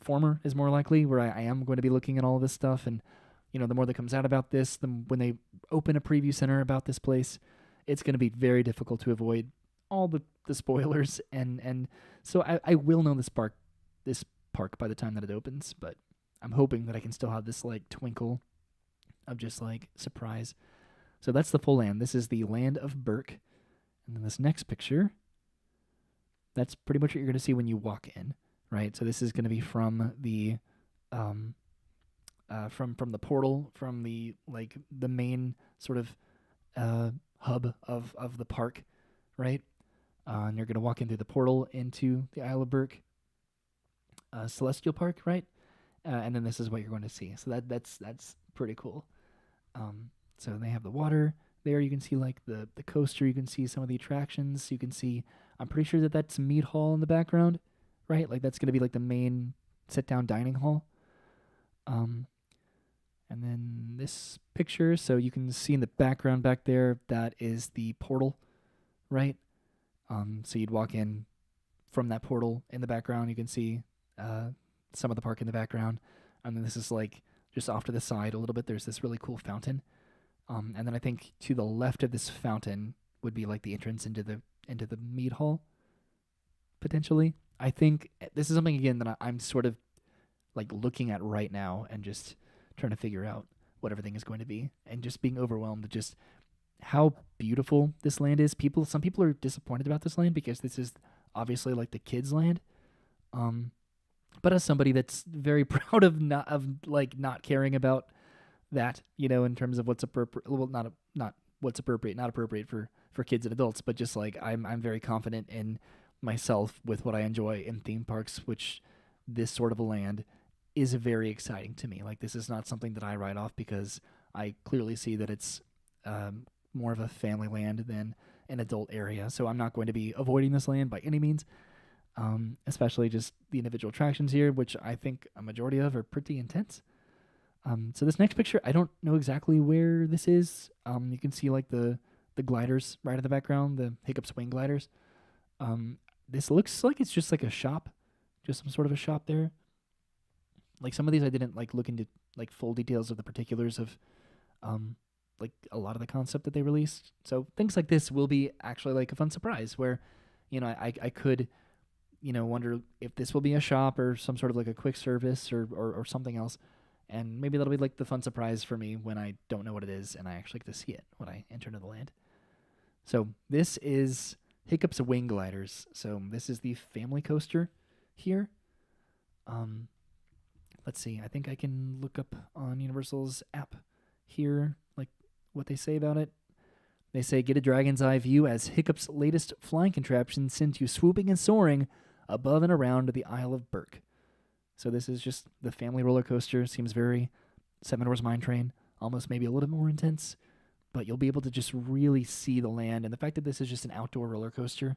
former is more likely, where I am going to be looking at all of this stuff, and the more that comes out about this, when they open a preview center about this place, it's going to be very difficult to avoid all the spoilers, and so I will know this park by the time that it opens, but I'm hoping that I can still have this like twinkle of just like surprise. So that's the full land. This is the land of Berk, and then this next picture, that's pretty much what you're going to see when you walk in, right? So this is going to be from the from the portal, from the the main sort of hub of the park, right? And you're going to walk in through the portal into the Isle of Berk, Celestial Park, right? And then this is what you're going to see. So that's pretty cool. So they have the water there. You can see like the coaster. You can see some of the attractions. You can see. I'm pretty sure that's Mead Hall in the background, right? Like that's going to be like the main sit-down dining hall. And then this picture, so you can see in the background back there, that is the portal, right? So you'd walk in from that portal in the background. You can see some of the park in the background. And then this is like just off to the side a little bit. There's this really cool fountain. And then I think to the left of this fountain would be like the entrance into the mead hall, potentially. I think this is something, again, that I'm sort of like looking at right now and just trying to figure out what everything is going to be, and just being overwhelmed at just how beautiful this land is. Some people are disappointed about this land because this is obviously like the kids' land. But as somebody that's very proud of not caring about that, in terms of what's appropriate, well, not what's appropriate, not appropriate for kids and adults, but just like I'm very confident in myself with what I enjoy in theme parks, which this sort of a land is very exciting to me. Like, this is not something that I write off because I clearly see that it's more of a family land than an adult area. So I'm not going to be avoiding this land by any means, especially just the individual attractions here, which I think a majority of are pretty intense. So this next picture, I don't know exactly where this is. You can see like the gliders right in the background, the Hiccup's wing gliders. This looks like it's just like a shop, just some sort of a shop there. Like some of these I didn't like look into like full details of the particulars of like a lot of the concept that they released. So things like this will be actually like a fun surprise where, I could, wonder if this will be a shop or some sort of like a quick service or something else. And maybe that'll be like the fun surprise for me when I don't know what it is and I actually get to see it when I enter into the land. So this is Hiccup's Wing Gliders. So this is the family coaster here. Let's see. I think I can look up on Universal's app here, like what they say about it. They say, get a dragon's eye view as Hiccup's latest flying contraption sends you swooping and soaring above and around the Isle of Berk. So this is just the family roller coaster. Seems very Seven Dwarfs Mine Train, almost maybe a little bit more intense, but you'll be able to just really see the land. And the fact that this is just an outdoor roller coaster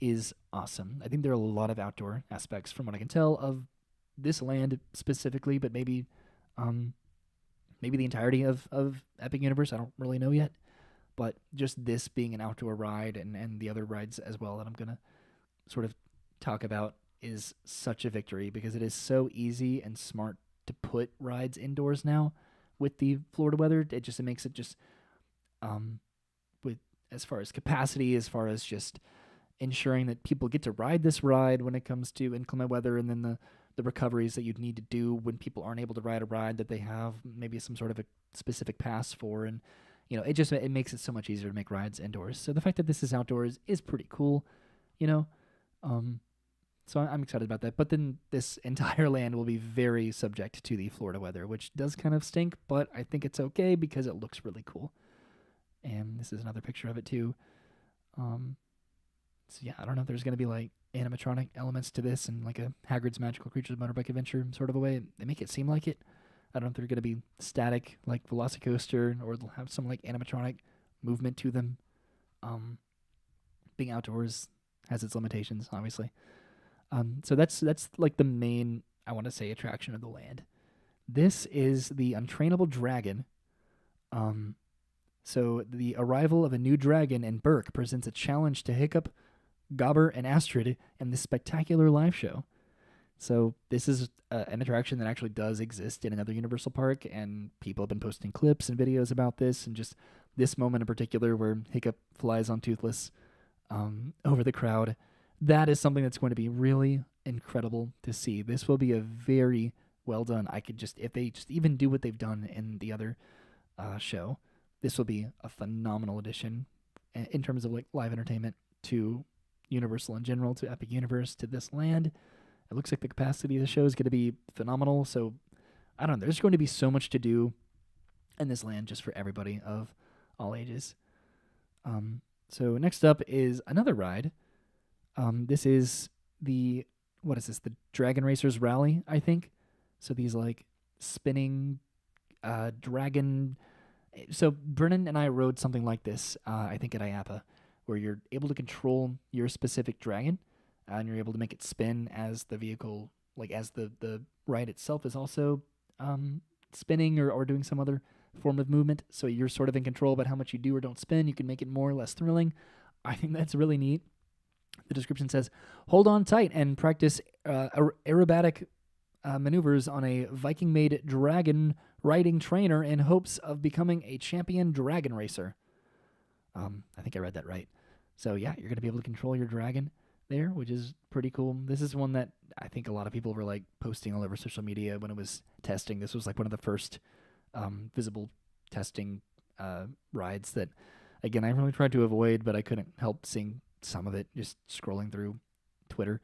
is awesome. I think there are a lot of outdoor aspects, from what I can tell, of this land specifically, but maybe the entirety of Epic Universe. I don't really know yet, but just this being an outdoor ride and the other rides as well that I'm going to sort of talk about is such a victory, because it is so easy and smart to put rides indoors now with the Florida weather. It makes it just with as far as capacity, as far as just ensuring that people get to ride this ride when it comes to inclement weather, and then the recoveries that you'd need to do when people aren't able to ride a ride that they have maybe some sort of a specific pass for. And it makes it so much easier to make rides indoors. So the fact that this is outdoors is pretty cool, so I'm excited about that. But then this entire land will be very subject to the Florida weather, which does kind of stink, but I think it's okay because it looks really cool. And this is another picture of it too. So yeah, I don't know if there's going to be like animatronic elements to this and like a Hagrid's Magical Creatures Motorbike Adventure sort of a way. They make it seem like it. I don't know if they're going to be static like Velocicoaster, or they'll have some like animatronic movement to them. Being outdoors has its limitations, obviously. So that's like the main, I want to say, attraction of the land. This is the Untrainable Dragon. So the arrival of a new dragon in Berk presents a challenge to Hiccup, Gobber, and Astrid in this spectacular live show. So this is an attraction that actually does exist in another Universal park, and people have been posting clips and videos about this, and just this moment in particular where Hiccup flies on Toothless over the crowd. That is something that's going to be really incredible to see. This will be a very well done. I could just, if they just even do what they've done in the other show, this will be a phenomenal addition in terms of like live entertainment to Universal in general, to Epic Universe, to this land. It looks like the capacity of the show is going to be phenomenal. So I don't know. There's going to be so much to do in this land just for everybody of all ages. So next up is another ride. This is what is this? The Dragon Racers Rally, I think. So these like spinning dragon. So Brennan and I rode something like this, I think at IAPA, where you're able to control your specific dragon, and you're able to make it spin as the vehicle, like as the ride itself is also spinning or doing some other form of movement. So you're sort of in control about how much you do or don't spin. You can make it more or less thrilling. I think that's really neat. The description says, hold on tight and practice aerobatic maneuvers on a Viking-made dragon riding trainer in hopes of becoming a champion dragon racer. I think I read that right. So yeah, you're going to be able to control your dragon there, which is pretty cool. This is one that I think a lot of people were like posting all over social media when it was testing. This was like one of the first visible testing rides that, again, I really tried to avoid, but I couldn't help seeing some of it just scrolling through Twitter.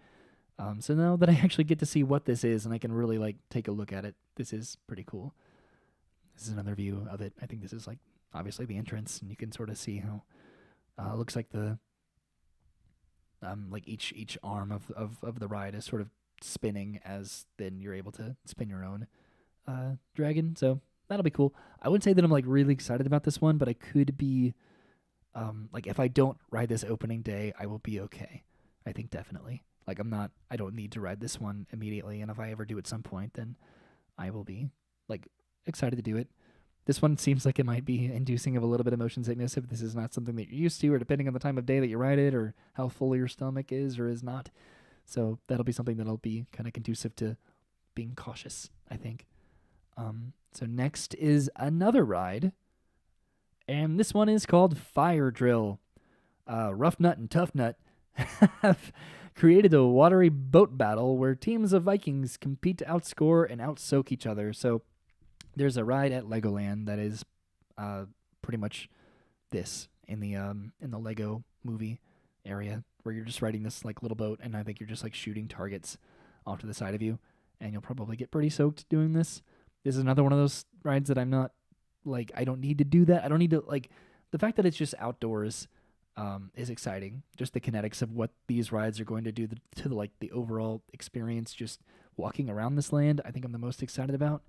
So now that I actually get to see what this is and I can really like take a look at it, this is pretty cool. This is another view of it. I think this is like obviously the entrance, and you can sort of see how it looks like the like each arm of the ride is sort of spinning, as then you're able to spin your own dragon. So that'll be cool. I wouldn't say that I'm like really excited about this one, but I could be like if I don't ride this opening day, I will be okay. I think definitely. Like I don't need to ride this one immediately, and if I ever do at some point, then I will be like excited to do it. This one seems like it might be inducing of a little bit of motion sickness if this is not something that you're used to, or depending on the time of day that you ride it, or how full your stomach is or is not. So that'll be something that'll be kind of conducive to being cautious, I think. So next is another ride, and this one is called Fire Drill. Rough Nut and Tough Nut have created a watery boat battle where teams of Vikings compete to outscore and outsoak each other. So there's a ride at Legoland that is pretty much this in the Lego movie area, where you're just riding this like little boat, and I think you're just like shooting targets off to the side of you, and you'll probably get pretty soaked doing this. This is another one of those rides that I'm not like, I don't need to do that. I don't need to, like, the fact that it's just outdoors is exciting. Just the kinetics of what these rides are going to do to the overall experience, just walking around this land, I think I'm the most excited about.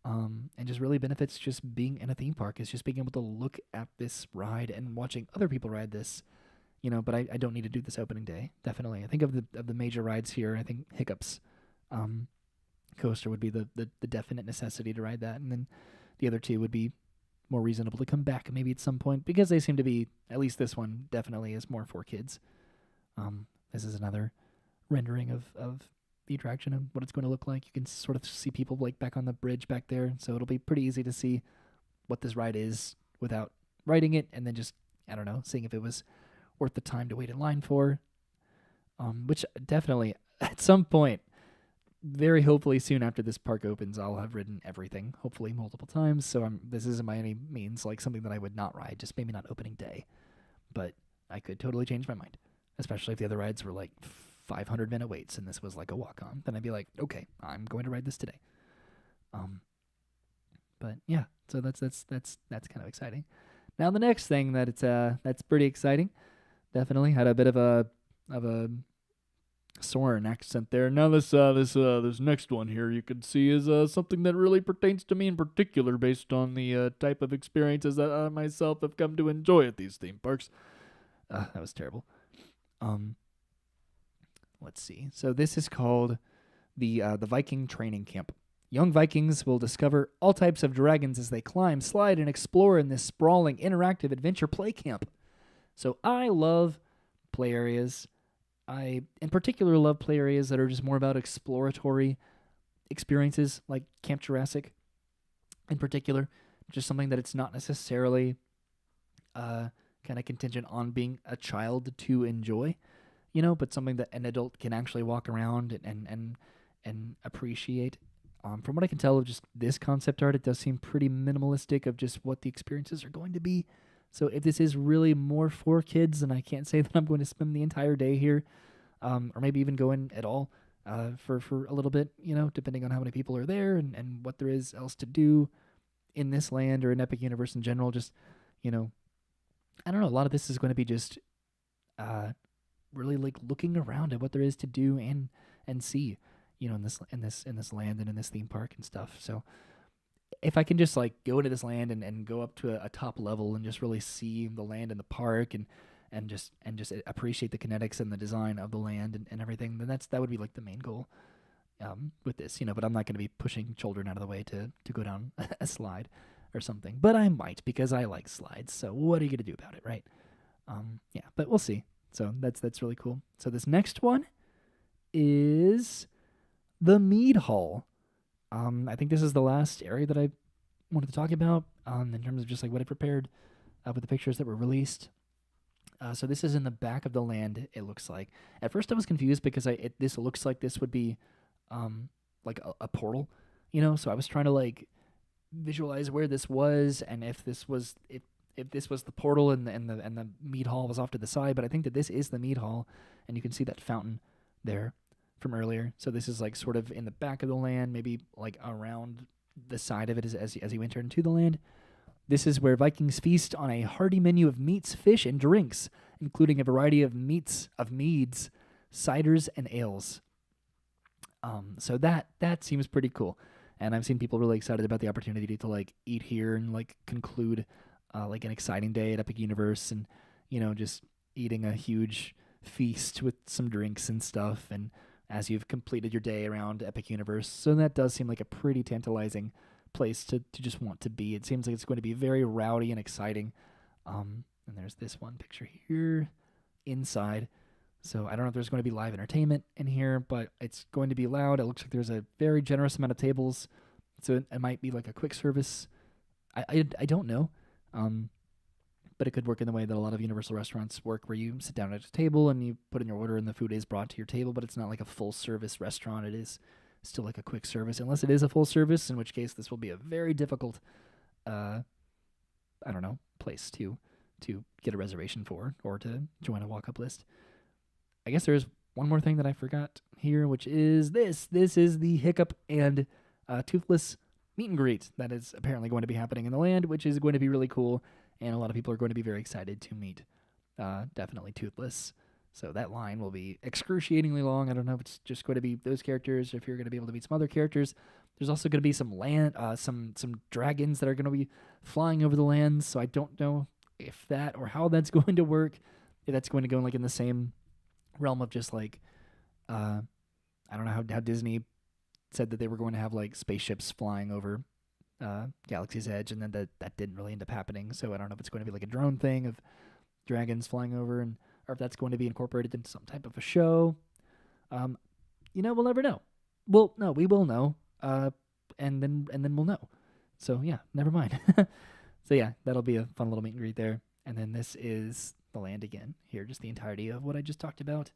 And just really benefits just being in a theme park, is just being able to look at this ride and watching other people ride this, but I don't need to do this opening day. Definitely. I think of the major rides here, I think Hiccup's coaster would be the definite necessity to ride that. And then the other two would be more reasonable to come back maybe at some point, because they seem to be, at least this one definitely is more for kids. This is another rendering of the attraction and what it's going to look like. You can sort of see people like back on the bridge back there, so it'll be pretty easy to see what this ride is without riding it, and then just, I don't know, seeing if it was worth the time to wait in line for. Which definitely, at some point, very hopefully soon after this park opens, I'll have ridden everything, hopefully multiple times. So this isn't by any means like something that I would not ride, just maybe not opening day. But I could totally change my mind, especially if the other rides were like 500-minute waits and this was like a walk-on. Then I'd be like, okay, I'm going to ride this today. But yeah, so that's kind of exciting. Now the next thing that's pretty exciting, definitely had a bit of a Soren accent there. Now this next one here you can see is something that really pertains to me in particular, based on the type of experiences that I myself have come to enjoy at these theme parks. That was terrible. Let's see. So this is called the Viking Training Camp. Young Vikings will discover all types of dragons as they climb, slide, and explore in this sprawling, interactive adventure play camp. So I love play areas. I, in particular, love play areas that are just more about exploratory experiences, like Camp Jurassic, in particular. Just something that it's not necessarily uh, kind of contingent on being a child to enjoy, but something that an adult can actually walk around and appreciate. From what I can tell of just this concept art, it does seem pretty minimalistic of just what the experiences are going to be. So if this is really more for kids, then I can't say that I'm going to spend the entire day here, or maybe even go in at all for a little bit, depending on how many people are there and what there is else to do in this land or in Epic Universe in general. Just, you know, I don't know. A lot of this is going to be just uh, really like looking around at what there is to do and see, in this land and in this theme park and stuff. So if I can just like go into this land and go up to a top level and just really see the land and the park and just appreciate the kinetics and the design of the land and everything, then that would be like the main goal with this, But I'm not going to be pushing children out of the way to go down a slide or something. But I might because I like slides. So what are you going to do about it, right? Yeah, but we'll see. So that's really cool. So this next one is the Mead Hall. I think this is the last area that I wanted to talk about in terms of just like what I prepared with the pictures that were released. So this is in the back of the land. It looks like. At first, I was confused because this looks like this would be like a portal, So I was trying to like visualize where this was and if this was the portal and the mead hall was off to the side. But I think that this is the mead hall, and you can see that fountain there from earlier. So this is like sort of in the back of the land, maybe like around the side of it as you enter into the land. This is where Vikings feast on a hearty menu of meats, fish, and drinks, including a variety of meads, ciders, and ales. So that seems pretty cool, and I've seen people really excited about the opportunity to like eat here and like conclude like an exciting day at Epic Universe, and just eating a huge feast with some drinks and stuff, and as you've completed your day around Epic Universe. So that does seem like a pretty tantalizing place to just want to be. It seems like it's going to be very rowdy and exciting. And there's this one picture here inside. So I don't know if there's going to be live entertainment in here, but it's going to be loud. It looks like there's a very generous amount of tables. So it might be like a quick service. I don't know. But it could work in the way that a lot of Universal restaurants work, where you sit down at a table and you put in your order and the food is brought to your table, but it's not like a full service restaurant. It is still like a quick service, unless it is a full service, in which case this will be a very difficult, place to get a reservation for or to join a walk-up list. I guess there's one more thing that I forgot here, which is this. This is the Hiccup and Toothless meet and greet that is apparently going to be happening in the land, which is going to be really cool, and a lot of people are going to be very excited to meet definitely Toothless. So that line will be excruciatingly long. I don't know if it's just going to be those characters, or if you're going to be able to meet some other characters. There's also going to be some some dragons that are going to be flying over the land. So I don't know if that or how that's going to work. If that's going to go in the same realm of just like, I don't know how Disney said that they were going to have like spaceships flying over Galaxy's Edge, and then that didn't really end up happening. So I don't know if it's going to be like a drone thing of dragons flying over, or if that's going to be incorporated into some type of a show. We'll never know. Well, no, we will know. And then we'll know. So yeah, never mind. So yeah, that'll be a fun little meet and greet there. And then this is the land again. Here, just the entirety of what I just talked about.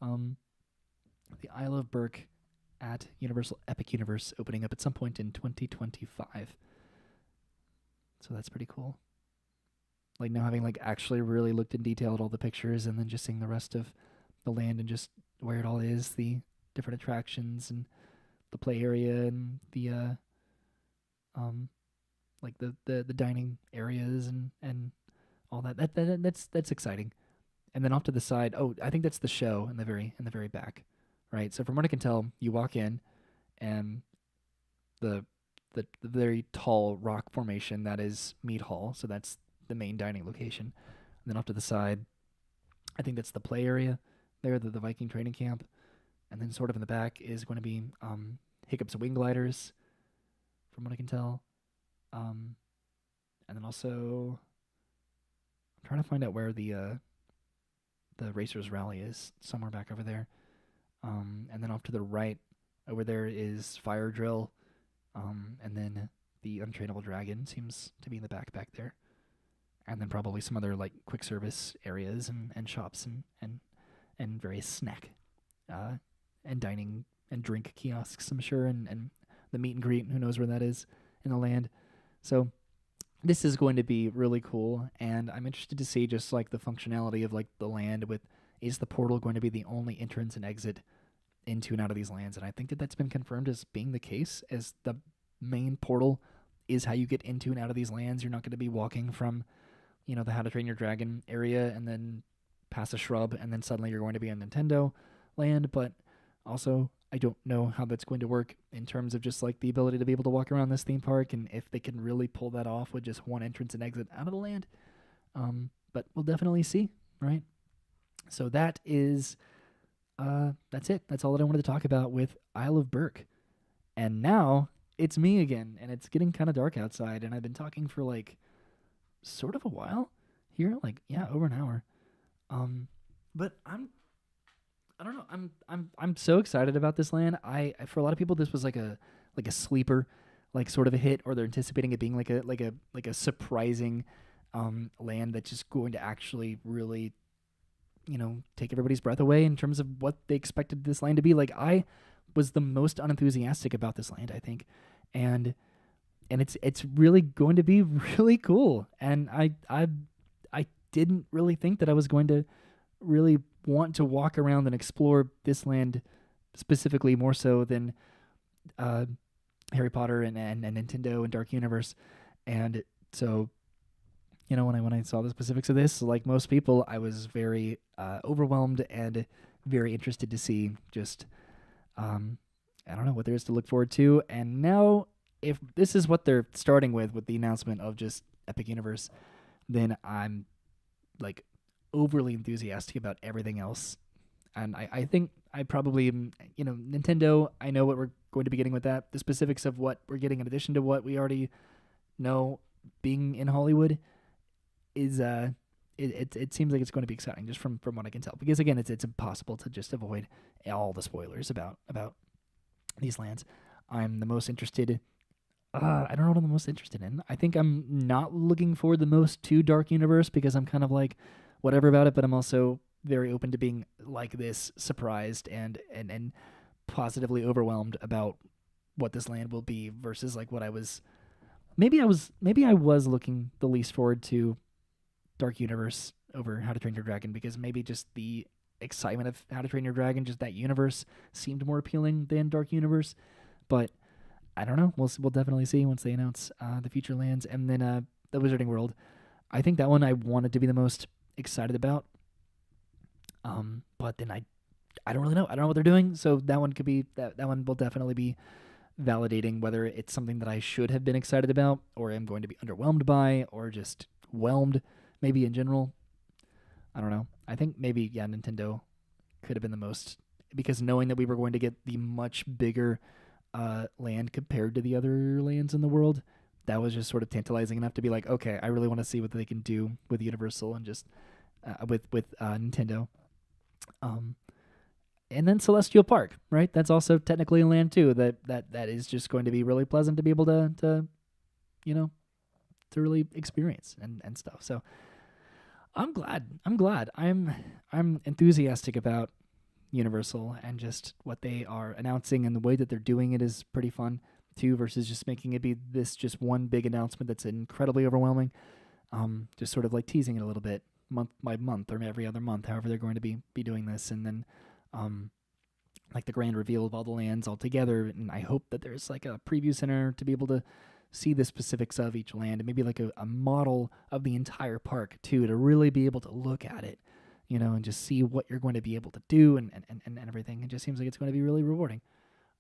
The Isle of Berk at Universal Epic Universe, opening up at some point in 2025. So that's pretty cool. Like now having like actually really looked in detail at all the pictures, and then just seeing the rest of the land and just where it all is, the different attractions and the play area and the like the dining areas and all that. That's exciting. And then off to the side, I think that's the show in the very back, right? So from what I can tell, you walk in, and the very tall rock formation that is Mead Hall. So that's the main dining location. And then off to the side, I think that's the play area there, the Viking training camp. And then sort of in the back is going to be Hiccup's wing gliders, from what I can tell. And then also, I'm trying to find out where the the Racers Rally is somewhere back over there. And then off to the right over there is Fire Drill. And then the Untrainable Dragon seems to be in the back there. And then probably some other like quick service areas and shops and various snack and dining and drink kiosks, I'm sure, and the meet and greet, who knows where that is in the land. So this is going to be really cool, and I'm interested to see just like the functionality of like the land with, is the portal going to be the only entrance and exit into and out of these lands? And I think that that's been confirmed as being the case, as the main portal is how you get into and out of these lands. You're not going to be walking from, the How to Train Your Dragon area and then past a shrub and then suddenly you're going to be in Nintendo land. But also, I don't know how that's going to work in terms of just like the ability to be able to walk around this theme park, and if they can really pull that off with just one entrance and exit out of the land. But we'll definitely see, right? So that is, that's it. That's all that I wanted to talk about with Isle of Berk. And now it's me again, and it's getting kind of dark outside, and I've been talking for like sort of a while here, like over an hour. But I don't know. I'm so excited about this land. I for a lot of people this was like a sleeper, like sort of a hit, or they're anticipating it being like a surprising land that's just going to actually really take everybody's breath away in terms of what they expected this land to be. Like, I was the most unenthusiastic about this land, I think. And it's really going to be really cool. And I didn't really think that I was going to really want to walk around and explore this land specifically more so than Harry Potter and Nintendo and Dark Universe. And so, when I saw the specifics of this, like most people, I was very overwhelmed and very interested to see just, I don't know what there is to look forward to. And now, if this is what they're starting with the announcement of just Epic Universe, then I'm like overly enthusiastic about everything else. And I think I probably, Nintendo, I know what we're going to be getting with that. The specifics of what we're getting in addition to what we already know being in Hollywood is, it seems like it's going to be exciting just from what I can tell. Because again, it's impossible to just avoid all the spoilers about these lands. I'm the most interested. I don't know what I'm the most interested in. I think I'm not looking forward the most to Dark Universe because I'm kind of like whatever about it, but I'm also very open to being like this, surprised and positively overwhelmed about what this land will be versus like what I was. Maybe I was looking the least forward to Dark Universe over How to Train Your Dragon because maybe just the excitement of How to Train Your Dragon, just that universe seemed more appealing than Dark Universe. But I don't know. We'll definitely see once they announce the future lands. And then the Wizarding World. I think that one I wanted to be the most excited about. But then I don't really know. I don't know what they're doing. So that one could be that one will definitely be validating whether it's something that I should have been excited about or am going to be underwhelmed by or just whelmed maybe in general. I don't know. I think maybe Nintendo could have been the most, because knowing that we were going to get the much bigger land compared to the other lands in the world, that was just sort of tantalizing enough to be like, okay, I really want to see what they can do with Universal and just with Nintendo. And then Celestial Park, right? That's also technically a land too. That is just going to be really pleasant to be able to really experience and stuff. So I'm glad. I'm enthusiastic about Universal and just what they are announcing, and the way that they're doing it is pretty fun too, versus just making it be this just one big announcement that's incredibly overwhelming. Just sort of like teasing it a little bit month by month or every other month, however they're going to be doing this, and then like the grand reveal of all the lands all together. And I hope that there's like a preview center to be able to see the specifics of each land, and maybe like a model of the entire park too, to really be able to look at it, and just see what you're going to be able to do and everything. It just seems like it's going to be really rewarding.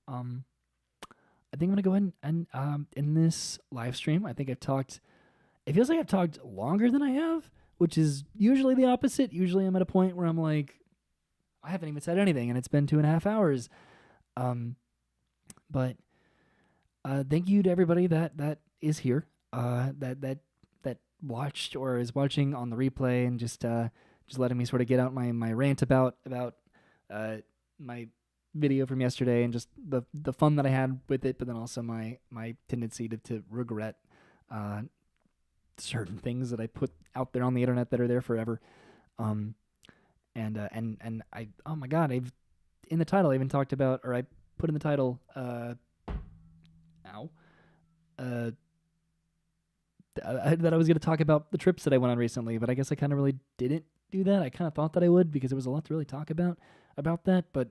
I think I'm going to go ahead and in this live stream, I think it feels like I've talked longer than I have, which is usually the opposite. Usually I'm at a point where I'm like, I haven't even said anything and it's been 2.5 hours. But thank you to everybody that is here, that watched or is watching on the replay and just just letting me sort of get out my rant about my video from yesterday and just the fun that I had with it, but then also my tendency to regret uh, certain things that I put out there on the internet that are there forever. Um, and I, oh my god, I've in the title I even talked about, or I put in the title, ow, uh, that I was going to talk about the trips that I went on recently, but I guess I kind of really didn't do that. I kind of thought that I would because there was a lot to really talk about that, but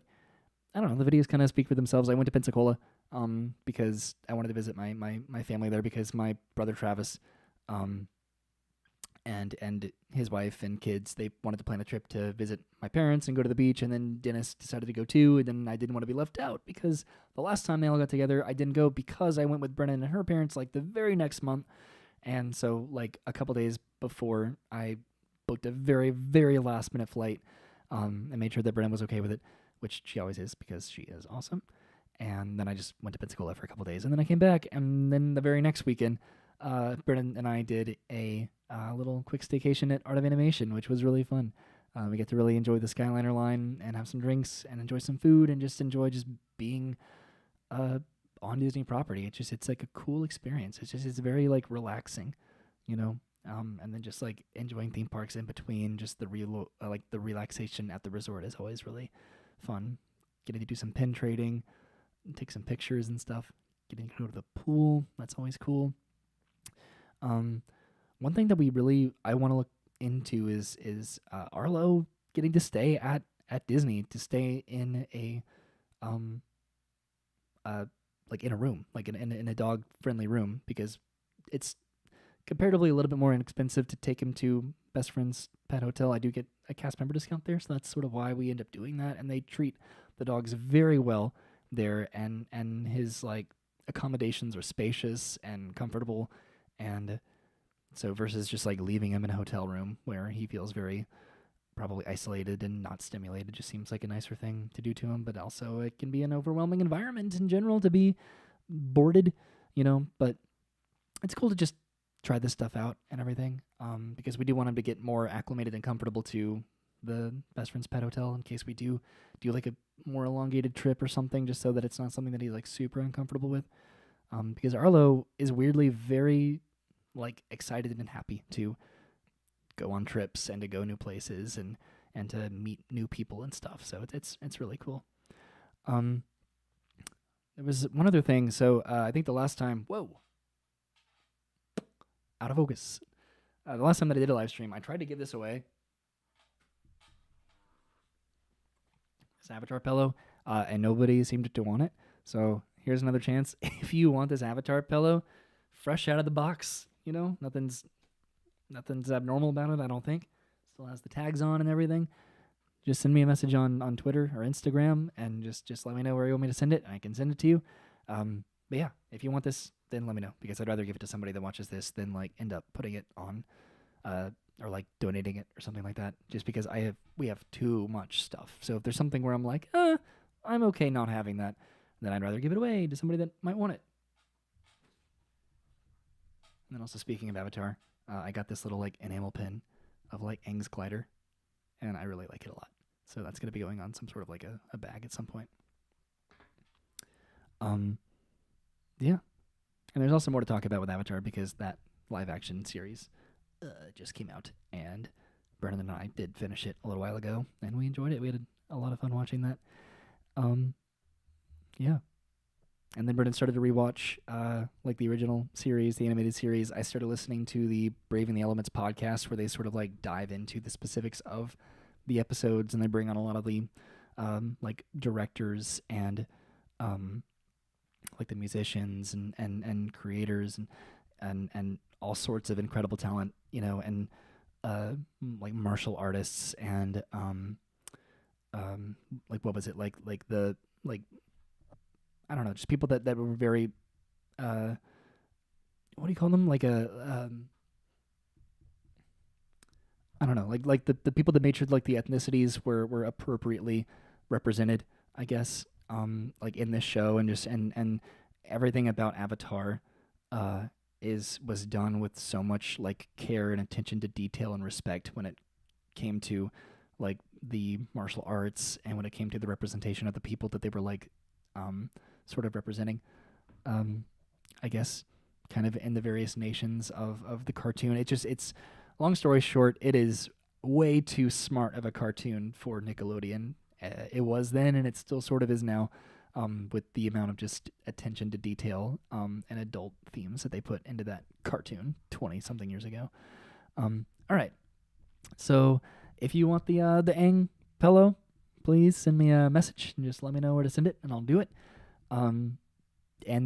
I don't know. The videos kind of speak for themselves. I went to Pensacola because I wanted to visit my family there because my brother Travis um, and his wife and kids, they wanted to plan a trip to visit my parents and go to the beach, and then Dennis decided to go too, and then I didn't want to be left out because the last time they all got together, I didn't go because I went with Brennan and her parents like the very next month, and so like a couple days before, I booked a very, very last minute flight and made sure that Brennan was okay with it, which she always is because she is awesome. And then I just went to Pensacola for a couple days, and then I came back, and then the very next weekend, Brennan and I did a little quick staycation at Art of Animation, which was really fun. We get to really enjoy the Skyliner line and have some drinks and enjoy some food and just enjoy just being on Disney property. It's like a cool experience. It's very like relaxing, you know. And then just like enjoying theme parks in between, just the like the relaxation at the resort is always really fun. Getting to do some pin trading, take some pictures and stuff. Getting to go to the pool, that's always cool. One thing that I want to look into is Arlo getting to stay at Disney, to stay in a um like in a room, like in a dog friendly room, because it's comparatively a little bit more inexpensive to take him to Best Friend's Pet Hotel. I do get a cast member discount there, so that's sort of why we end up doing that. And they treat the dogs very well there, and his like accommodations are spacious and comfortable, and so versus just like leaving him in a hotel room where he feels very probably isolated and not stimulated, just seems like a nicer thing to do to him. But also it can be an overwhelming environment in general to be boarded, you know. But it's cool to just try this stuff out and everything, because we do want him to get more acclimated and comfortable to the Best Friend's Pet Hotel in case we do like a more elongated trip or something, just so that it's not something that he's like super uncomfortable with. Because Arlo is weirdly very like excited and happy to go on trips and to go new places and to meet new people and stuff. So it's really cool. There was one other thing. So I think the last time, out of focus. The last time that I did a live stream, I tried to give this away. This Avatar pillow, and nobody seemed to want it. So here's another chance. If you want this Avatar pillow, fresh out of the box, you know, nothing's abnormal about it, I don't think. Still has the tags on and everything. Just send me a message on Twitter or Instagram, and just let me know where you want me to send it, and I can send it to you. But yeah, if you want this, then let me know, because I'd rather give it to somebody that watches this than like end up putting it on, or like donating it or something like that. Just because we have too much stuff. So if there's something where I'm like, I'm okay not having that, then I'd rather give it away to somebody that might want it. And then also, speaking of Avatar, I got this little like enamel pin of like Aang's glider, and I really like it a lot. So that's gonna be going on some sort of like a bag at some point. Yeah. And there's also more to talk about with Avatar, because that live action series just came out, and Brennan and I did finish it a little while ago, and we enjoyed it. We had a lot of fun watching that. Yeah. And then Brennan started to rewatch like the original series, the animated series. I started listening to the Braving the Elements podcast, where they sort of like dive into the specifics of the episodes, and they bring on a lot of the like directors and like the musicians and creators and all sorts of incredible talent, you know, and like martial artists and like what was it like the like I don't know, just people that were very what do you call them, like a I don't know, like the people that made sure like the ethnicities were appropriately represented, I guess, like in this show, and just and everything about Avatar was done with so much like care and attention to detail and respect when it came to like the martial arts and when it came to the representation of the people that they were like sort of representing. I guess kind of in the various nations of the cartoon. It's long story short, it is way too smart of a cartoon for Nickelodeon. It was then, and it still sort of is now, with the amount of just attention to detail and adult themes that they put into that cartoon 20-something years ago. All right. So if you want the Aang pillow, please send me a message and just let me know where to send it, and I'll do it. And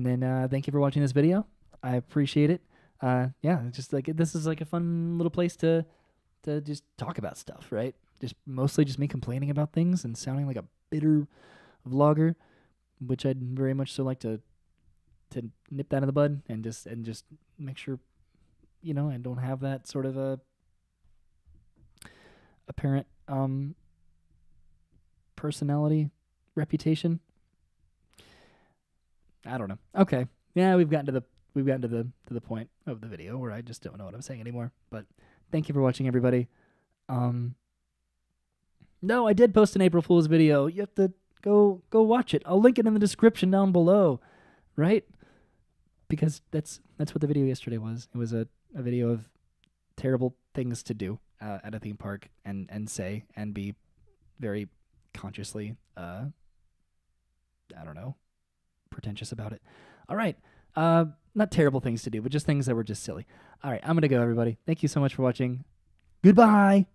then thank you for watching this video. I appreciate it. Yeah, just like this is like a fun little place to just talk about stuff, right? Just mostly just me complaining about things and sounding like a bitter vlogger, which I'd very much so like to nip that in the bud and just make sure, you know, I don't have that sort of a apparent personality reputation. I don't know. Okay. Yeah, we've gotten to the point of the video where I just don't know what I'm saying anymore. But thank you for watching, everybody. No, I did post an April Fool's video. You have to go watch it. I'll link it in the description down below, right? Because that's what the video yesterday was. It was a video of terrible things to do at a theme park and say and be very consciously I don't know, pretentious about it. All right. Not terrible things to do, but just things that were just silly. All right, I'm going to go, everybody. Thank you so much for watching. Goodbye.